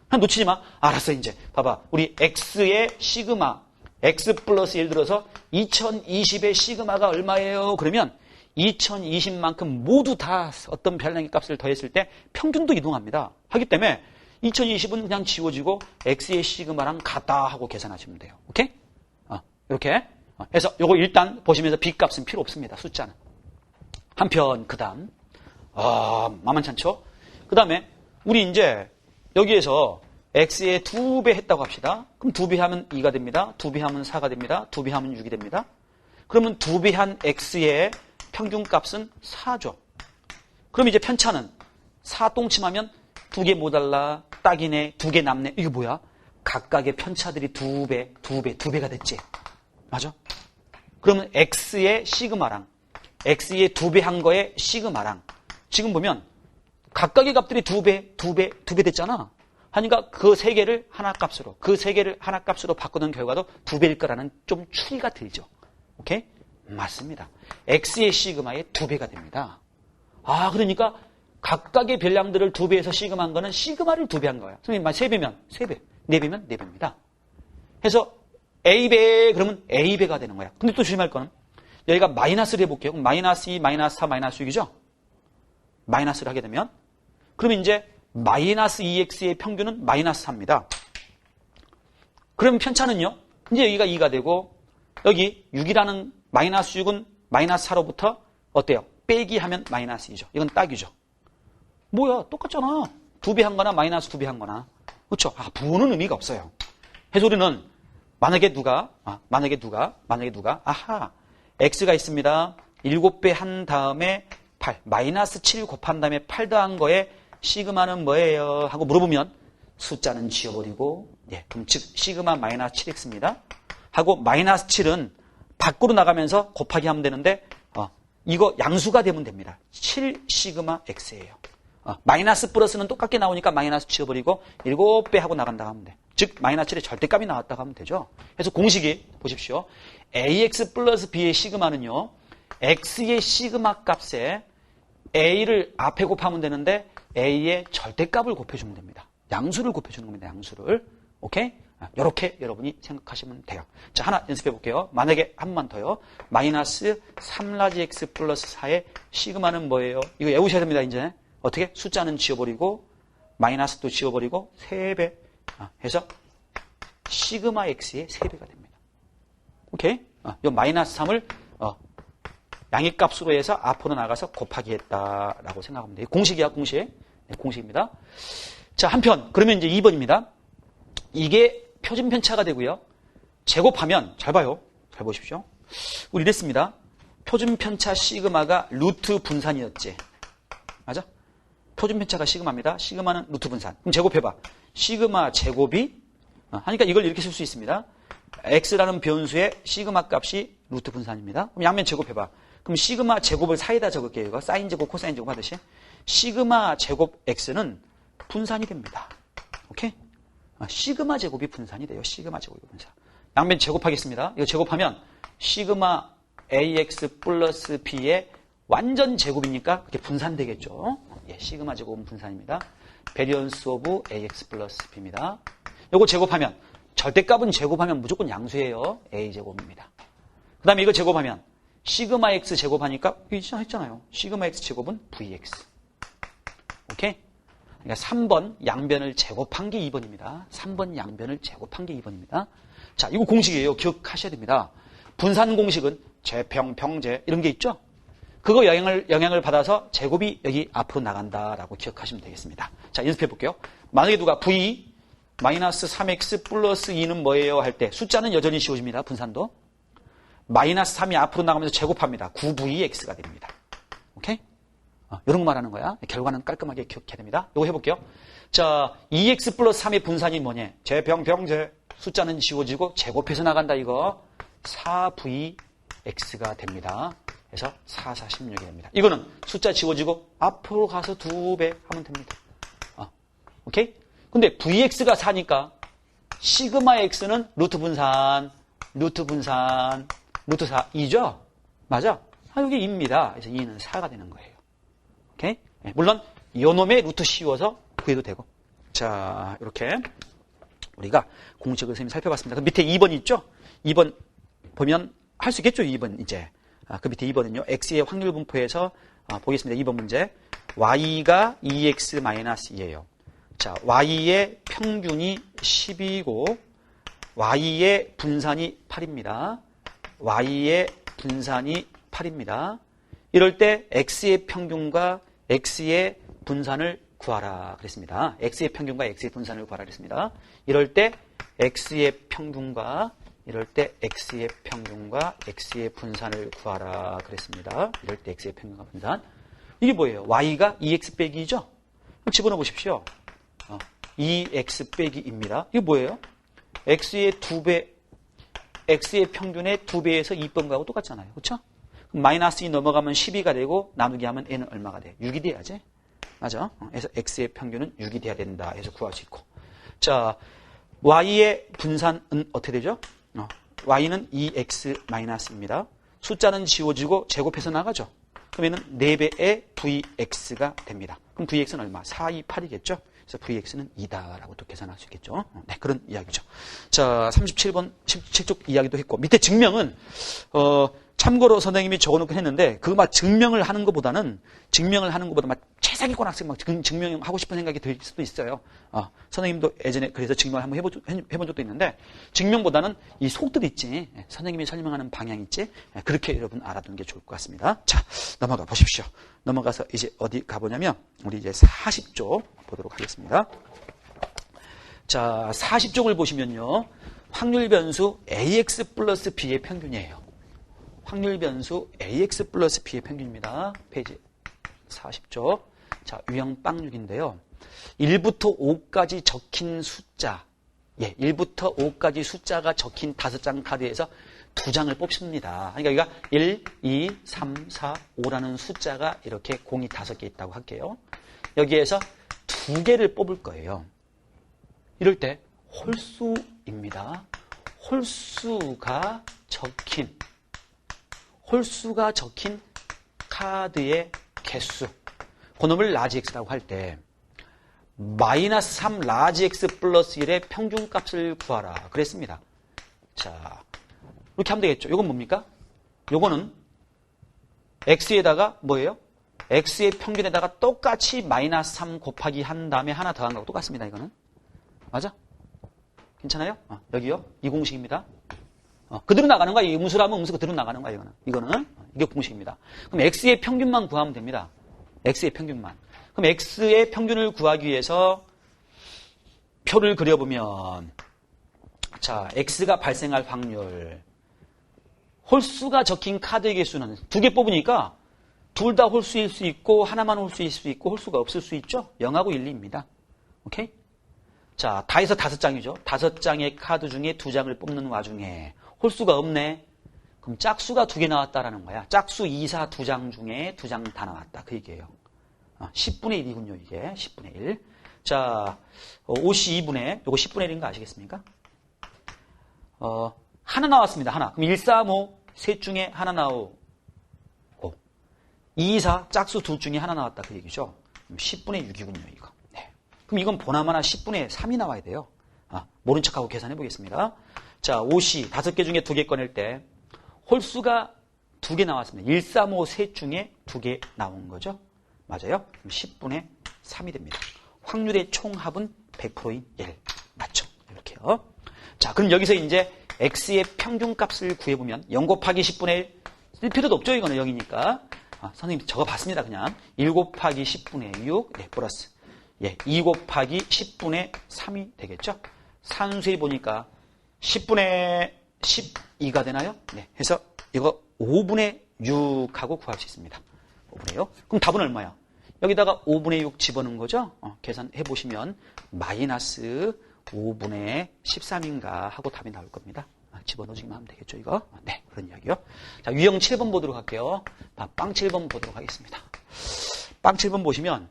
한 놓치지 마. 알았어 이제. 봐봐. 우리 x의 시그마, x 플러스 예를 들어서 2020의 시그마가 얼마예요? 그러면 2020만큼 모두 다 어떤 별량의 값을 더했을 때 평균도 이동합니다. 하기 때문에 2020은 그냥 지워지고 x의 시그마랑 같다 하고 계산하시면 돼요. 오케이? 이렇게 해서 요거 일단 보시면서 b값은 필요 없습니다. 숫자는. 한편 그 다음 만만찮죠? 그 다음에 우리 이제 여기에서 x의 2배 했다고 합시다. 그럼 2배 하면 2가 됩니다. 2배 하면 4가 됩니다. 2배 하면 6이 됩니다. 그러면 2배 한 x의 평균값은 4죠. 그럼 이제 편차는 4 똥침하면 2개 모자라, 딱이네, 2개 남네. 이게 뭐야? 각각의 편차들이 2배가 됐지. 맞아? 그러면 x의 시그마랑 x의 2배 한 거의 시그마랑 지금 보면 각각의 값들이 2배 됐잖아. 하니까 그 세 개를 하나 값으로, 그 세 개를 하나 값으로 바꾸는 결과도 2배일 거라는 좀 추리가 들죠. 오케이? 맞습니다. x의 시그마의 2배가 됩니다. 그러니까 각각의 별량들을 2배에서 시그마한 거는 시그마를 2배 한 거야. 선생님, 3배면 3배, 4배면 4배입니다. 해서 A배 그러면 A배가 되는 거야. 근데 또 조심할 거는 여기가 마이너스를 해볼게요. 그럼 마이너스 2, 마이너스 4, 마이너스 6이죠? 마이너스를 하게 되면 그러면 이제 마이너스 2x의 평균은 마이너스 4입니다. 그럼 편차는요? 이제 여기가 2가 되고 여기 6이라는 마이너스 6은 마이너스 4로부터 어때요? 빼기 하면 마이너스 2죠. 이건 딱이죠. 뭐야? 똑같잖아. 2배 한 거나 마이너스 2배 한 거나. 그렇죠? 부호는 의미가 없어요. 해서 우리는 만약에 누가 x가 있습니다. 7배 한 다음에 8, 마이너스 7 곱한 다음에 8 더한 거에 시그마는 뭐예요? 하고 물어보면 숫자는 지워버리고 그럼 즉 시그마 마이너스 7x입니다. 하고 마이너스 7은 밖으로 나가면서 곱하기 하면 되는데 이거 양수가 되면 됩니다. 7 시그마 x예요. 마이너스 플러스는 똑같게 나오니까 마이너스 지워버리고 7배 하고 나간다 하면 돼. 즉 마이너스 7의 절대값이 나왔다고 하면 되죠. 그래서 공식이 보십시오. ax 플러스 b의 시그마는요. x의 시그마 값에 a를 앞에 곱하면 되는데 a의 절대값을 곱해주면 됩니다. 양수를 곱해주는 겁니다. 양수를. 오케이? 이렇게 여러분이 생각하시면 돼요. 자, 하나 연습해 볼게요. 만약에 한 번만 더요. 마이너스 3라지 x 플러스 4의 시그마는 뭐예요? 이거 외우셔야 됩니다. 이제 어떻게? 숫자는 지워버리고 마이너스도 지워버리고 3배 해서 시그마 x의 3배가 됩니다. 오케이? 이 마이너스 3을 양의값으로 해서 앞으로 나가서 곱하기 했다라고 생각하면 돼요. 공식이야, 공식. 네, 공식입니다. 자, 한편 그러면 이제 2번입니다. 이게 표준 편차가 되고요. 제곱하면 잘 봐요. 잘 보십시오. 우리 이랬습니다. 표준 편차 시그마가 루트 분산이었지. 맞아? 표준 편차가 시그마입니다. 시그마는 루트 분산. 그럼 제곱해봐. 시그마 제곱이 하니까 이걸 이렇게 쓸 수 있습니다. x라는 변수의 시그마 값이 루트 분산입니다. 그럼 양면 제곱해봐. 그럼 시그마 제곱을 사이에다 적을게요. 이거 사인 제곱, 코사인 제곱 하듯이. 시그마 제곱 x는 분산이 됩니다. 오케이? 시그마 제곱이 분산이 돼요. 시그마 제곱이 분산. 양면 제곱하겠습니다. 이거 제곱하면 시그마 ax 플러스 b의 완전 제곱이니까 그렇게 분산되겠죠. 예, 시그마 제곱은 분산입니다. 베리언스 오브 ax 플러스 b입니다. 이거 제곱하면 절대값은 제곱하면 무조건 양수예요. a 제곱입니다. 그 다음에 이거 제곱하면 시그마 x 제곱하니까 이거 했잖아요. 시그마 x 제곱은 vx. 오케이? 그러니까 3번 양변을 제곱한 게 2번입니다. 3번 양변을 제곱한 게 2번입니다. 자, 이거 공식이에요. 기억하셔야 됩니다. 분산 공식은 제평평제 이런 게 있죠? 그거 영향을 받아서 제곱이 여기 앞으로 나간다라고 기억하시면 되겠습니다. 자, 연습해 볼게요. 만약에 누가 v 마이너스 3x 플러스 2는 뭐예요? 할 때 숫자는 여전히 씌워집니다. 분산도. 마이너스 3이 앞으로 나가면서 제곱합니다. 9vx가 됩니다. 오케이? 이런 거 말하는 거야. 결과는 깔끔하게 기억해야 됩니다. 이거 해볼게요. 자, 2x 플러스 3의 분산이 뭐냐? 제평평제. 숫자는 지워지고 제곱해서 나간다 이거. 4vx가 됩니다. 그래서 4, 4, 16이 됩니다. 이거는 숫자 지워지고 앞으로 가서 2배 하면 됩니다. 오케이? 근데 vx가 4니까 시그마 x는 루트 분산, 루트 4, 2죠? 맞아? 여기 2입니다. 그래서 2는 4가 되는 거예요. 오케이? 네, 물론 요놈의 루트 씌워서 구해도 되고. 자, 이렇게 우리가 공식을 선생님이 살펴봤습니다. 그 밑에 2번 있죠? 2번 보면 할 수 있겠죠? 2번 이제. 그 밑에 2번은요. x의 확률 분포에서 보겠습니다. 2번 문제. y가 2x-2예요. 자, y의 평균이 10이고 y의 분산이 8입니다. y의 분산이 8입니다. 이럴 때 x의 평균과 x의 분산을 구하라 그랬습니다. x의 평균과 x의 분산을 구하라 그랬습니다. 이럴 때 x의 평균과 x의 분산을 구하라 그랬습니다. 이럴 때 x의 평균과 분산. 이게 뭐예요? y가 2x 빼기 2죠? 집어넣어 보십시오. 2x 빼기 2입니다. 이게 뭐예요? x의 2배, x의 평균의 2배에서 2번가하고 똑같잖아요. 그렇죠? 마이너스 2 넘어가면 12가 되고 나누기 하면 n은 얼마가 돼? 6이 돼야지. 맞아? 그래서 x의 평균은 6이 돼야 된다 해서 구할 수 있고. 자, y의 분산은 어떻게 되죠? y는 2x-입니다. 숫자는 지워지고 제곱해서 나가죠. 그러면 4배의 vx가 됩니다. 그럼 vx는 얼마? 4, 2, 8이겠죠? 그래서 Vx는 2다라고 또 계산할 수 있겠죠. 네, 그런 이야기죠. 자, 37번, 17쪽 이야기도 했고, 밑에 증명은, 참고로 선생님이 적어놓긴 했는데, 그거 막 증명을 하는 것보다 막 최상위권 학생 막 증명하고 싶은 생각이 들 수도 있어요. 선생님도 예전에 그래서 증명을 한번 해본 적도 있는데, 증명보다는 이 속뜻 있지, 선생님이 설명하는 방향 있지, 그렇게 여러분 알아두는 게 좋을 것 같습니다. 자, 넘어가 보십시오. 넘어가서 이제 어디 가보냐면, 우리 이제 40쪽 보도록 하겠습니다. 자, 40쪽을 보시면요. 확률 변수 ax 플러스 b의 평균이에요. 확률 변수 ax 플러스 b의 평균입니다. 페이지 40쪽. 자, 유형 빵6인데요. 1부터 5까지 적힌 숫자. 1부터 5까지 숫자가 적힌 5장 카드에서 2장을 뽑습니다. 그러니까 여기가 1, 2, 3, 4, 5라는 숫자가 이렇게 공이 5개 있다고 할게요. 여기에서 2개를 뽑을 거예요. 이럴 때 홀수입니다. 홀수가 적힌 카드의 개수. 그놈을 라지 x라고 할 때 마이너스 3 라지 x 플러스 1의 평균값을 구하라 그랬습니다. 자, 이렇게 하면 되겠죠. 이건 뭡니까? 요거는 x에다가 뭐예요? x의 평균에다가 똑같이 마이너스 3 곱하기 한 다음에 하나 더한 거하고 똑같습니다. 이거는. 맞아? 괜찮아요? 여기요. 이 공식입니다. 그대로 나가는 거야. 이 음수라면 음수 그대로 나가는 거야. 이거는. 이게 공식입니다. 그럼 x의 평균만 구하면 됩니다. x의 평균만. 그럼 x의 평균을 구하기 위해서 표를 그려보면, 자, x가 발생할 확률. 홀수가 적힌 카드의 개수는 2개 뽑으니까 둘 다 홀수일 수 있고 하나만 홀수일 수 있고 홀수가 없을 수 있죠. 0하고 1, 2입니다. 오케이? 자, 다 해서 5장이죠. 5장의 카드 중에 2장을 뽑는 와중에 홀수가 없네. 그럼 짝수가 2개 나왔다라는 거야. 짝수 2, 4 2장 중에 2장 다 나왔다. 그 얘기예요. 10분의 1이군요. 이게 10분의 1. 자, 52분의 요거 10분의 1인 거 아시겠습니까? 하나 나왔습니다. 하나. 그럼 1, 3, 5 셋 중에 하나 나오고 2, 4 짝수 둘 중에 하나 나왔다. 그 얘기죠. 그럼 10분의 6이군요. 이거. 네. 그럼 이건 보나마나 10분의 3이 나와야 돼요. 모른 척하고 계산해 보겠습니다. 자, 5시 5개 중에 2개 꺼낼 때 홀수가 2개 나왔습니다. 1, 3, 5 셋 중에 2개 나온 거죠. 맞아요? 그럼 10분의 3이 됩니다. 확률의 총합은 100%인 1. 맞죠? 이렇게요. 자, 그럼 여기서 이제 x의 평균값을 구해보면 0 곱하기 10분의 1 쓸 필요도 없죠. 이거는 0이니까. 선생님 적어봤습니다. 그냥 1 곱하기 10분의 6 플러스 2 곱하기 10분의 3이 되겠죠. 산수해 보니까 10분의 12가 되나요? 네. 해서 이거 5분의 6하고 구할 수 있습니다. 5분의 6. 그럼 답은 얼마야? 여기다가 5분의 6 집어넣은 거죠? 계산해 보시면 마이너스 5분의 13인가 하고 답이 나올 겁니다. 집어넣어주기만 하면 되겠죠, 이거? 네, 그런 이야기요. 자, 유형 7번 보도록 할게요. 빵 7번 보도록 하겠습니다. 빵 7번 보시면,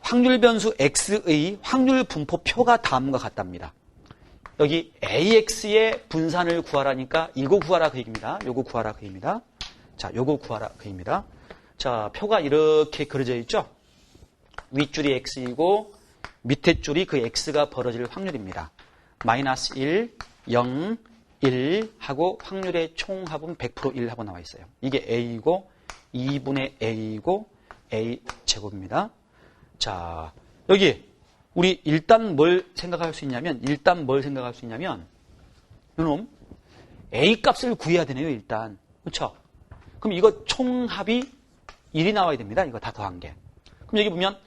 확률 변수 x의 확률 분포표가 다음과 같답니다. 여기 AX의 분산을 구하라니까 이거 구하라 그 얘기입니다. 요거 구하라 그 얘기입니다. 자, 요거 구하라 그 얘기입니다. 자, 표가 이렇게 그려져 있죠? 윗줄이 X이고 밑에 줄이 그 X가 벌어질 확률입니다. 마이너스 1, 0, 1 하고 확률의 총합은 100% 1 하고 나와 있어요. 이게 A이고 2분의 A이고 A 제곱입니다. 자, 여기 우리 일단 뭘 생각할 수 있냐면 이놈 A 값을 구해야 되네요. 일단. 그렇죠? 그럼 이거 총합이 1이 나와야 됩니다. 이거 다 더한 게. 그럼 여기 보면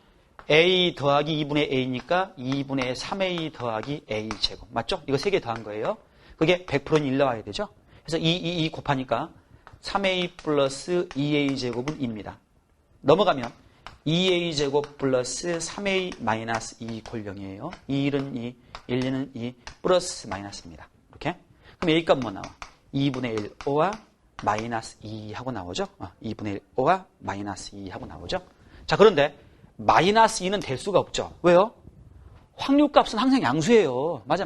A 더하기 2분의 A니까 2분의 3A 더하기 A 제곱. 맞죠? 이거 3개 더한 거예요. 그게 100%는 1 나와야 되죠? 그래서 2 곱하니까 3A 플러스 2A 제곱은 2입니다. 넘어가면 2A 제곱 플러스 3A 마이너스 2 골0이에요. 2는 2, 1, 2는 2 플러스 마이너스입니다. 이렇게. 그럼 A 값 뭐 나와? 2분의 1 5와 마이너스 2 하고 나오죠? 2분의 1 5와 마이너스 2 하고 나오죠? 자, 그런데 마이너스 2는 될 수가 없죠. 왜요? 확률값은 항상 양수예요. 맞아.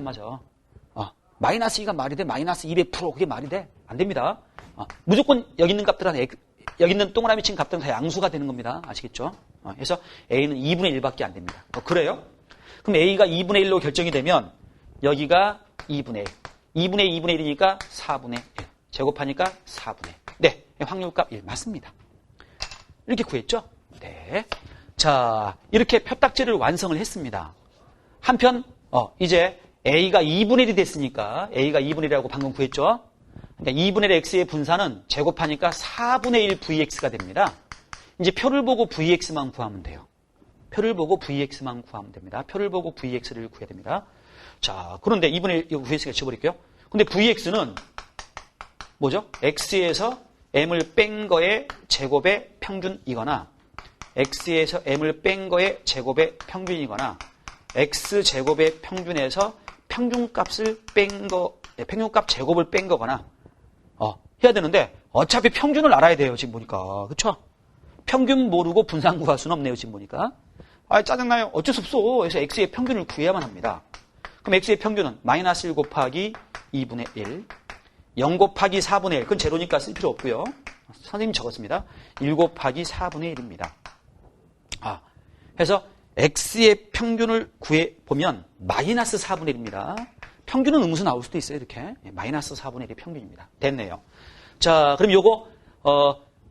마이너스 2가 말이 돼? 마이너스 200% 그게 말이 돼? 안 됩니다. 무조건 여기 있는 값들은 여기 있는 동그라미 친 값들은 다 양수가 되는 겁니다. 아시겠죠? 그래서 A는 2분의 1밖에 안 됩니다. 그래요? 그럼 A가 2분의 1로 결정이 되면 여기가 2분의 1. 2분의 2분의 1이니까 4분의 1. 제곱하니까 4분의 1. 네, 확률값 1 맞습니다. 이렇게 구했죠? 네. 자, 이렇게 표딱지를 완성을 했습니다. 한편 이제 A가 2분의 1이 됐으니까 A가 2분의 1이라고 방금 구했죠? 그러니까 2분의 1 X의 분산은 제곱하니까 4분의 1 VX가 됩니다. 이제 표를 보고 VX만 구하면 돼요. 표를 보고 VX만 구하면 됩니다. 표를 보고 VX를 구해야 됩니다. 자, 그런데 2분의 1 이거 VX가 지워버릴게요. 근데 VX는 뭐죠? X에서 M을 뺀 거의 제곱의 평균이거나 X에서 M을 뺀 거의 제곱의 평균이거나 X제곱의 평균에서 평균값을 뺀 거, 평균값 제곱을 뺀 거거나 해야 되는데 어차피 평균을 알아야 돼요. 지금 보니까. 그쵸? 평균 모르고 분산 구할 수는 없네요. 지금 보니까. 짜증나요. 어쩔 수 없어. 그래서 X의 평균을 구해야만 합니다. 그럼 X의 평균은 마이너스 1 곱하기 2분의 1, 0 곱하기 4분의 1. 그건 제로니까 쓸 필요 없고요. 선생님이 적었습니다. 1 곱하기 4분의 1입니다. 그래서 X의 평균을 구해보면 마이너스 4분의 1입니다. 평균은 음수 나올 수도 있어요. 이렇게. 마이너스 4분의 1이 평균입니다. 됐네요. 자, 그럼 요거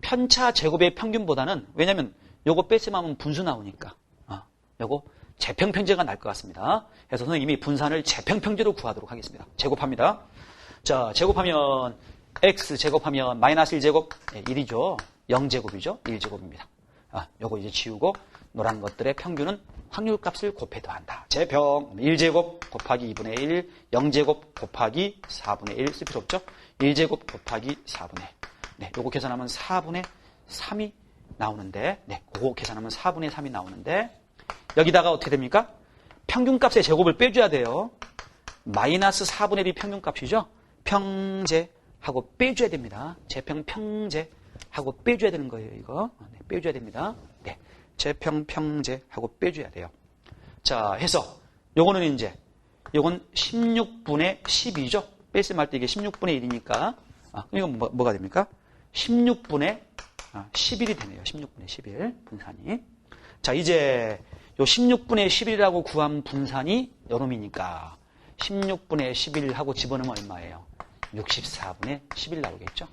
편차 제곱의 평균보다는 왜냐면 요거 뺐으면 하면 분수 나오니까 요거 재평평제가 날 것 같습니다. 그래서 선생님이 분산을 재평평제로 구하도록 하겠습니다. 제곱합니다. 자, 제곱하면 X 제곱하면 마이너스 1제곱 1이죠. 0제곱이죠. 1제곱입니다. 요거 이제 지우고 노란 것들의 평균은 확률값을 곱해도 한다. 재평 1제곱 곱하기 2분의 1, 0제곱 곱하기 4분의 1 쓸 필요 없죠. 1제곱 곱하기 4분의 1. 네, 요거 계산하면 4분의 3이 나오는데, 네, 그거 계산하면 4분의 3이 나오는데, 여기다가 어떻게 됩니까? 평균값의 제곱을 빼줘야 돼요. 마이너스 4분의 1이 평균값이죠. 평제하고 빼줘야 됩니다. 재평평제하고 빼줘야 되는 거예요, 이거. 네, 빼줘야 됩니다. 네, 재평평제하고 빼줘야 돼요. 자, 해서 요거는 이제 요건 16분의 12죠. 뺄셈 할 때 이게 16분의 1이니까 이건 뭐가 됩니까? 16분의 11이 되네요. 16분의 11 분산이. 자, 이제 요 16분의 11이라고 구한 분산이 요놈이니까 16분의 11하고 집어넣으면 얼마예요? 64분의 11 나오겠죠.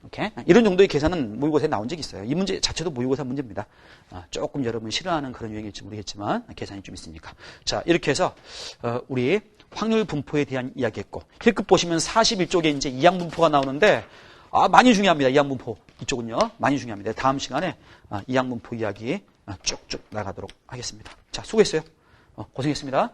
오케이? 이런 정도의 계산은 모의고사에 나온 적이 있어요. 이 문제 자체도 모의고사 문제입니다. 조금 여러분 싫어하는 그런 유형일지 모르겠지만 계산이 좀 있으니까. 자, 이렇게 해서 우리 확률 분포에 대한 이야기했고, 힐급 보시면 41쪽에 이제 이항 분포가 나오는데 많이 중요합니다. 이항 분포 이쪽은요 많이 중요합니다. 다음 시간에 이항 분포 이야기 쭉쭉 나가도록 하겠습니다. 자, 수고했어요. 고생했습니다.